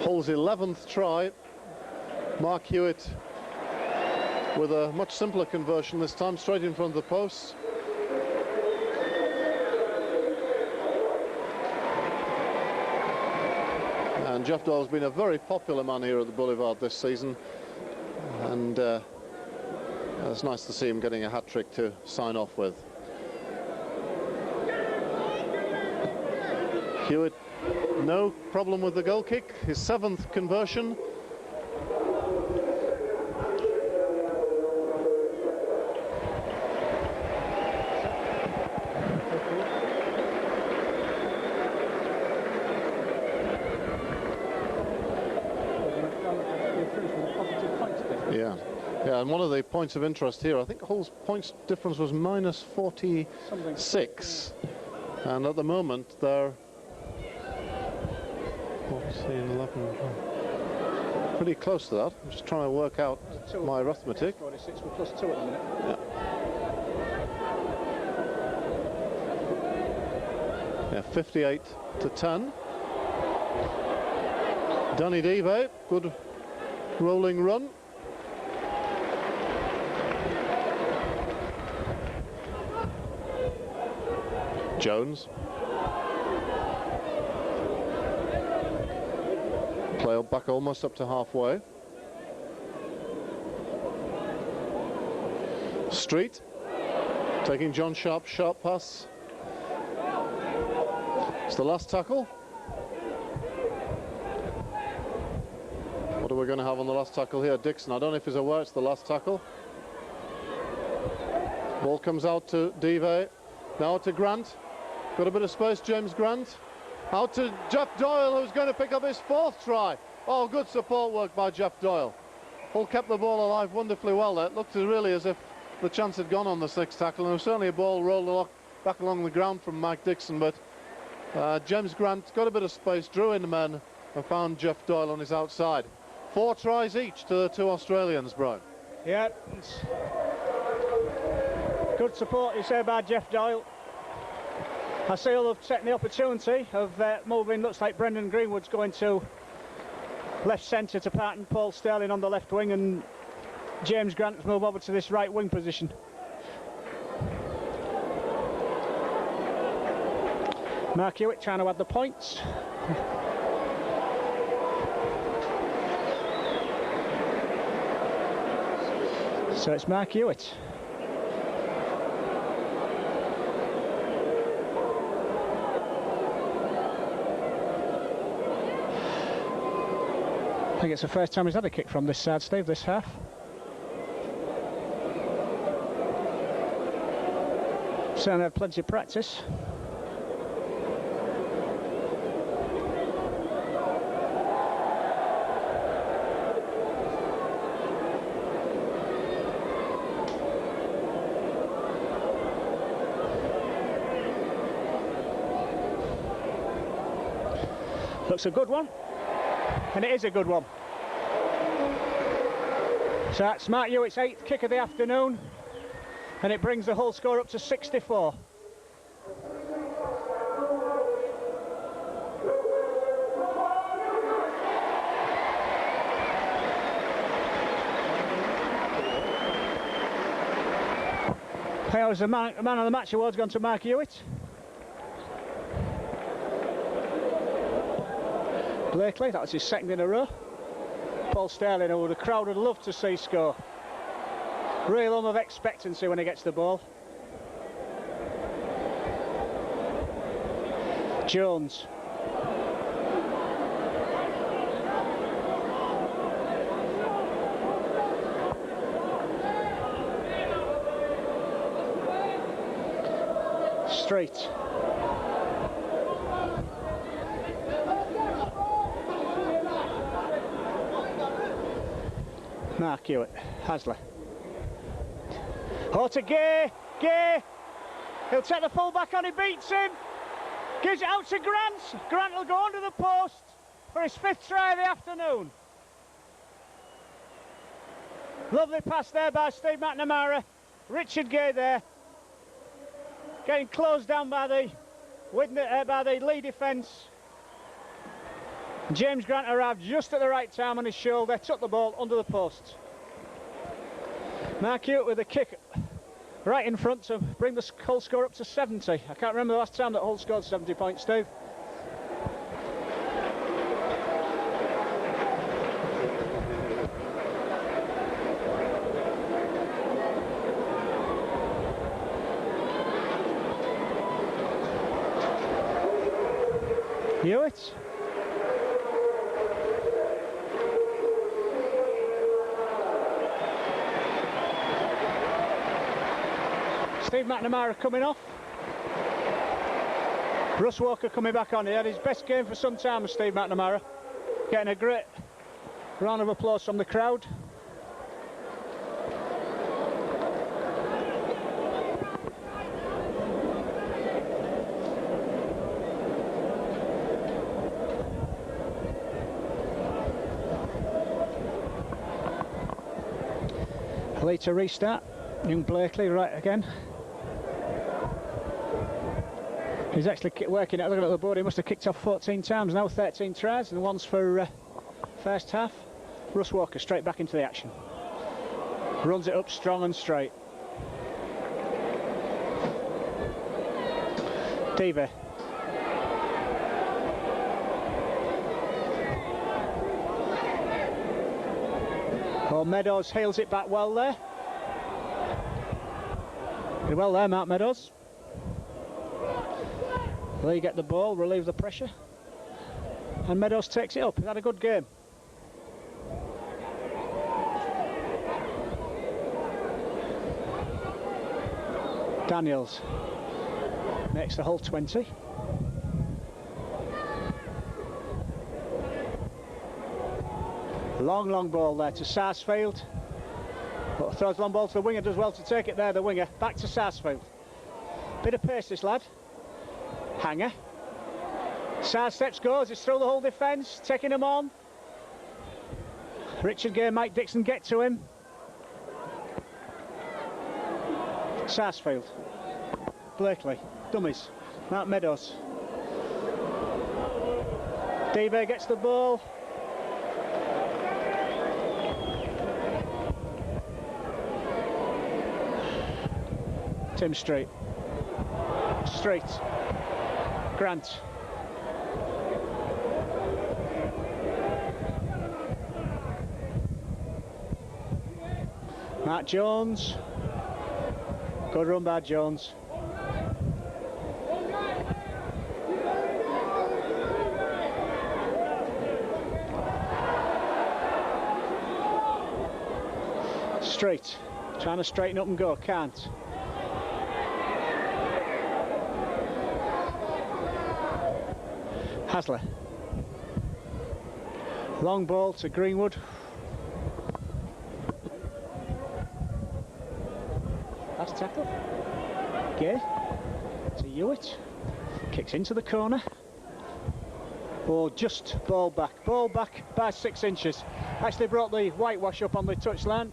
Hull's 11th try. Mark Hewitt with a much simpler conversion this time, straight in front of the posts. And Jeff Doyle's been a very popular man here at the Boulevard this season, and it's nice to see him getting a hat-trick to sign off with. Hewitt, no problem with the goal kick, his 7th conversion. Yeah, and one of the points of interest here, I think Hull's points difference was minus 46, and at the moment they're 14, 11, pretty close to that. I'm just trying to work out my arithmetic. 46, we're plus 2 at the minute. Yeah, 58 to 10. Danny Devey, good rolling run. Jones. Play back almost up to halfway. Street taking John Sharp's sharp pass. It's the last tackle. What are we going to have on the last tackle here? Dixon. I don't know if he's aware it's the last tackle. Ball comes out to Dive. Now to Grant. Got a bit of space, James Grant. Out to Jeff Doyle, who's going to pick up his 4th try. Oh, good support work by Jeff Doyle. Hull kept the ball alive wonderfully well there. It looked really as if the chance had gone on the 6th tackle, and there was certainly a ball rolled back along the ground from Mike Dixon, but James Grant got a bit of space, drew in the men, and found Jeff Doyle on his outside. 4 tries each to the 2 Australians, Brian. Yeah, good support, you say, by Jeff Doyle. I see Hull have taken the opportunity of moving. Looks like Brendan Greenwood's going to left centre to Parton Paul Sterling on the left wing, and James Grant's move over to this right wing position. Mark Hewitt trying to add the points. So it's Mark Hewitt. I think it's the first time he's had a kick from this side, Steve, this half. Certainly had plenty of practice. Looks a good one, and it is a good one. So that's Mark Hewitt's 8th kick of the afternoon, and it brings the Hull score up to 64. The man of the match award's gone to Mark Hewitt. Blakely, that was his 2nd in a row. Paul Sterling, who the crowd would love to see score. Real hum of expectancy when he gets the ball. Jones. Street. Mark Hewitt, Hasley. Oh, to Gay, Gay. He'll take the full back on, he beats him. Gives it out to Grant. Grant will go under the post for his 5th try of the afternoon. Lovely pass there by Steve McNamara. Richard Gay there. Getting closed down by the Leigh defence. James Grant arrived just at the right time on his shoulder, took the ball under the post. Mark Hewitt with a kick right in front to bring the Hull score up to 70. I can't remember the last time that Hull scored 70 points, Steve. Hewitt. Steve McNamara coming off. Russ Walker coming back on. He had his best game for some time with Steve McNamara. Getting a great round of applause from the crowd. Leigh to restart. Young Blakely right again. He's actually working it. Looking at the board, he must have kicked off 14 times now, 13 tries, and one's for first half. Russ Walker straight back into the action. Runs it up strong and straight. Diva. Oh, Meadows heels it back well there. Did well there, Mark Meadows. Leigh get the ball, relieve the pressure. And Meadows takes it up. He's had a good game. Daniels makes the whole 20. Long ball there to Sarsfield. But throws long ball to the winger, does well to take it there, the winger. Back to Sarsfield. Bit of pace, this lad. Hanger. Sars steps, goes, it's through the whole defence, taking him on. Richard Gay, Mike Dixon get to him. Sarsfield. Blakely. Dummies. Mark Meadows. Diva gets the ball. Tim Street. Grant. Matt Jones. Good run by Jones. Street. Trying to straighten up and go. Can't. Hasler. Long ball to Greenwood. Last tackle. Gay to Hewitt. Kicks into the corner. Oh, just ball back by 6 inches. Actually brought the whitewash up on the touchline.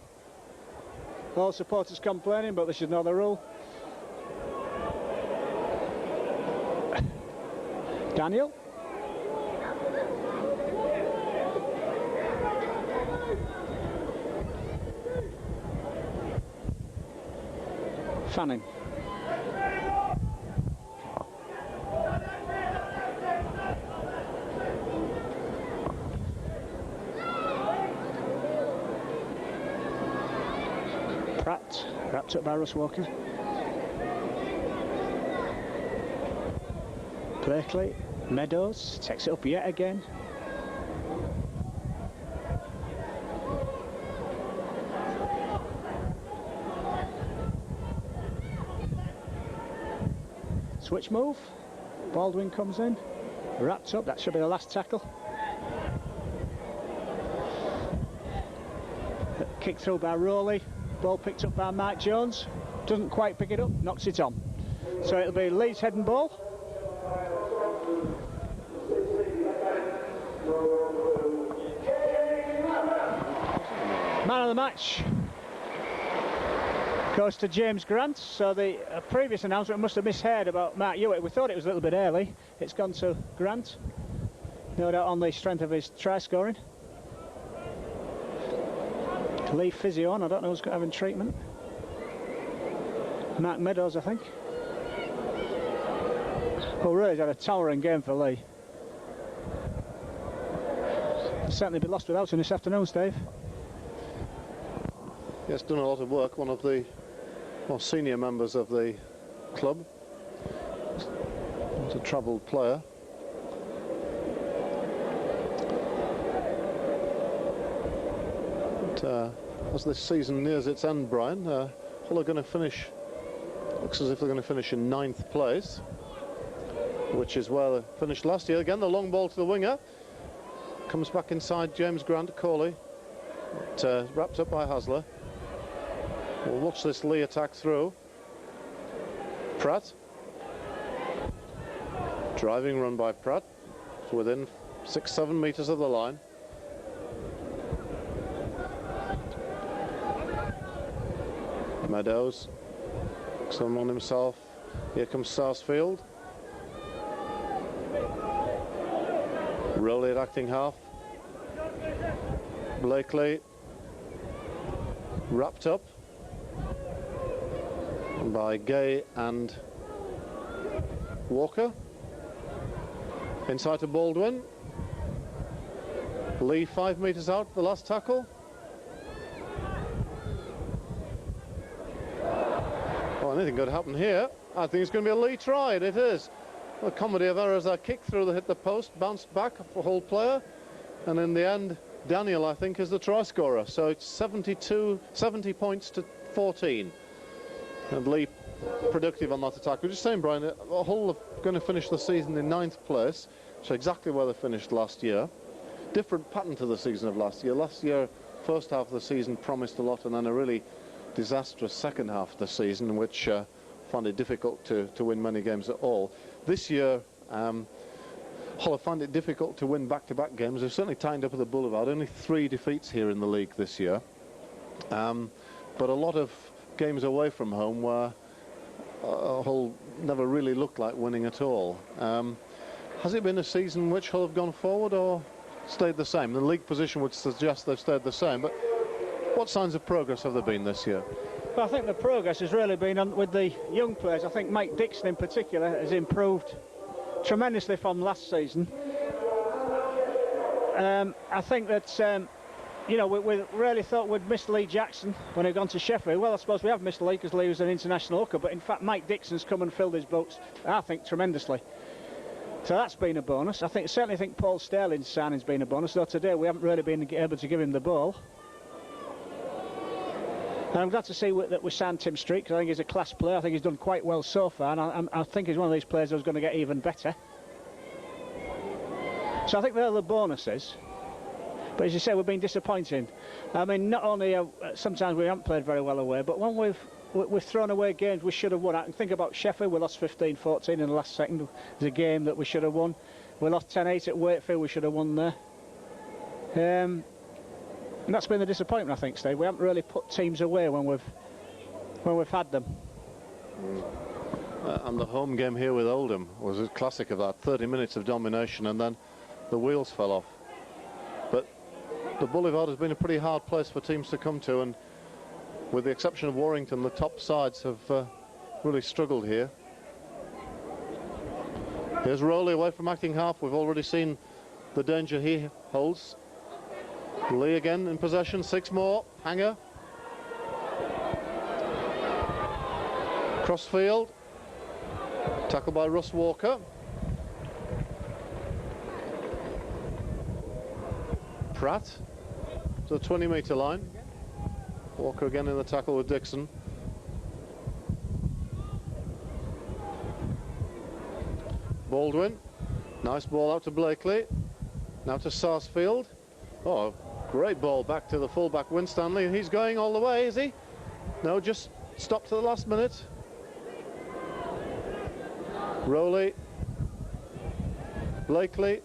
All supporters complaining, but they should know the rule. Daniel. Fanning. Pratt, wrapped up by Russ Walker. Blakely, Meadows, takes it up yet again. Switch move, Baldwin comes in, wrapped up, that should be the last tackle. Kick through by Rowley, ball picked up by Mike Jones, doesn't quite pick it up, knocks it on. So it'll be Leigh's head and ball. Man of the match goes to James Grant. So the previous announcement must have misheard about Mark Hewitt. We thought it was a little bit early. It's gone to Grant, no doubt on the strength of his try scoring. Leigh physio on, I don't know who's having treatment. Mark Meadows, I think. Oh, Ray's had a towering game for Leigh. He'll certainly be lost without him this afternoon, Steve. Yes, done a lot of work, one of the more senior members of the club. He's a troubled player. But, as this season nears its end, Brian, Hull are going to finish, looks as if they're going to finish in 9th place, which is where they finished last year. Again, the long ball to the winger. Comes back inside James Grant, Corley. Wrapped up by Hasler. We'll watch this Leigh attack through. Pratt. Driving run by Pratt. It's within 6-7 metres of the line. Meadows. Some on himself. Here comes Sarsfield. Rowley at acting half. Blakely. Wrapped up by Gay and Walker. Inside to Baldwin. Leigh 5 metres out, the last tackle. Oh, anything could happen here. I think it's going to be a Leigh try, and it is. A comedy of errors. A kick through that hit the post, bounced back for Hull player, and in the end, Daniel, I think, is the try scorer. So it's 70 points to 14. And Leigh productive on that attack. We're just saying, Brian, Hull are going to finish the season in 9th place, which is exactly where they finished last year. Different pattern to the season of last year. Last year, first half of the season promised a lot, and then a really disastrous second half of the season, which found it difficult to win many games at all. This year, Hull have found it difficult to win back-to-back games. They've certainly tightened up at the Boulevard. Only 3 defeats here in the league this year. But a lot of games away from home where Hull never really looked like winning at all. Has it been a season in which Hull have gone forward or stayed the same? The league position would suggest they've stayed the same, but what signs of progress have there been this year? Well, I think the progress has really been on with the young players. I think Mike Dixon in particular has improved tremendously from last season. I think that you know, we really thought we'd missed Leigh Jackson when he'd gone to Sheffield. Well, I suppose we have missed Leigh because Leigh was an international hooker, but in fact Mike Dixon's come and filled his boots, I think, tremendously. So that's been a bonus. I certainly think Paul Sterling's signing's been a bonus, though today we haven't really been able to give him the ball. And I'm glad to see that we signed Tim Street, because I think he's a class player. I think he's done quite well so far, and I think he's one of these players who's going to get even better. So I think they're the bonuses. But as you say, we've been disappointing. I mean, not only sometimes we haven't played very well away, but when we've thrown away games we should have won. I can think about Sheffield. We lost 15-14 in the last second. It was a game that we should have won. We lost 10-8 at Wakefield. We should have won there. And that's been the disappointment, I think, Steve. We haven't really put teams away when we've had them. And the home game here with Oldham was a classic of that. 30 minutes of domination, and then the wheels fell off. But the Boulevard has been a pretty hard place for teams to come to, and with the exception of Warrington, the top sides have really struggled here. Here's Rowley away from acting half. We've already seen the danger he holds. Leigh again in possession, 6 more. Hanger. Crossfield. Tackled by Russ Walker. Pratt to the 20-metre line. Walker again in the tackle with Dixon. Baldwin. Nice ball out to Blakely. Now to Sarsfield. Oh, great ball back to the fullback Winstanley. He's going all the way, is he? No, just stopped to the last minute. Rowley. Blakely.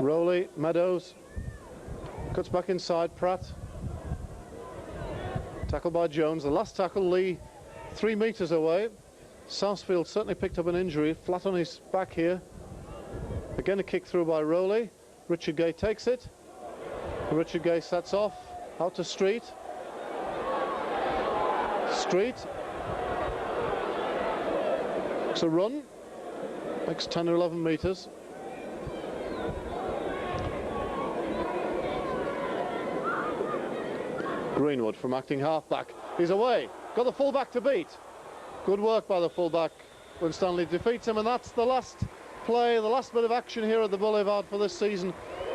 Rowley, Meadows. Cuts back inside, Pratt. Tackle by Jones. The last tackle, Leigh 3 metres away. Sarsfield certainly picked up an injury, flat on his back here. Again a kick through by Rowley. Richard Gay takes it. Richard Gay sets off, out to Street. Street. Makes a run. Makes 10 or 11 metres. Greenwood from acting half-back. He's away. Got the full-back to beat. Good work by the full-back when Stanley defeats him, and that's the last play, the last bit of action here at the Boulevard for this season.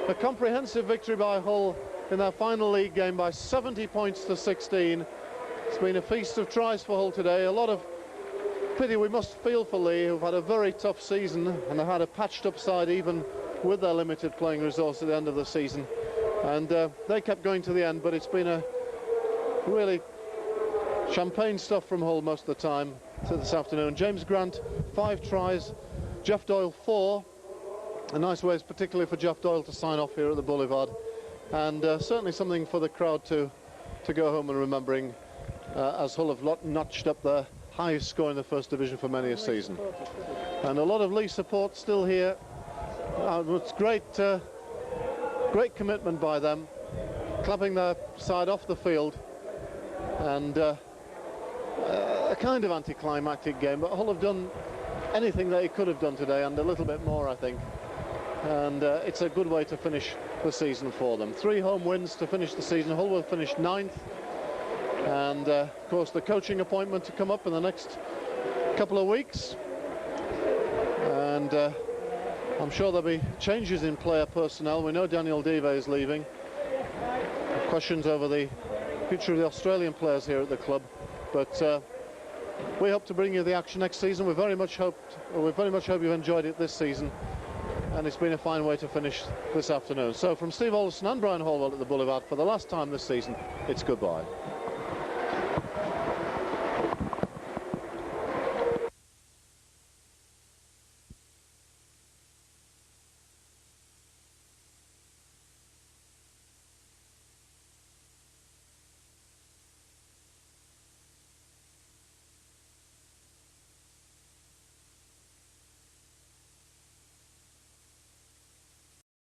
A comprehensive victory by Hull in their final league game by 70 points to 16. It's been a feast of tries for Hull today. A lot of pity we must feel for Leigh, who've had a very tough season and have had a patched up side even with their limited playing resource at the end of the season. And they kept going to the end, but it's been a really champagne stuff from Hull most of the time this afternoon. James Grant 5 tries, Jeff Doyle 4. A nice way, particularly for Jeff Doyle, to sign off here at the Boulevard, and certainly something for the crowd to go home and remembering, as Hull have notched up their highest score in the First Division for many a season. And a lot of Leigh support still here. It's great commitment by them, clapping their side off the field, and a kind of anticlimactic game, but Hull have done anything they could have done today and a little bit more, I think. And it's a good way to finish the season for them. 3 home wins to finish the season. Hull will finish 9th. And of course the coaching appointment to come up in the next couple of weeks. And I'm sure there'll be changes in player personnel. We know Daniel Dive is leaving. Questions over the future of the Australian players here at the club. But we hope to bring you the action next season. We very much hope you've enjoyed it this season. And it's been a fine way to finish this afternoon. So from Steve Alderson and Brian Hallwell at the Boulevard, for the last time this season, it's goodbye.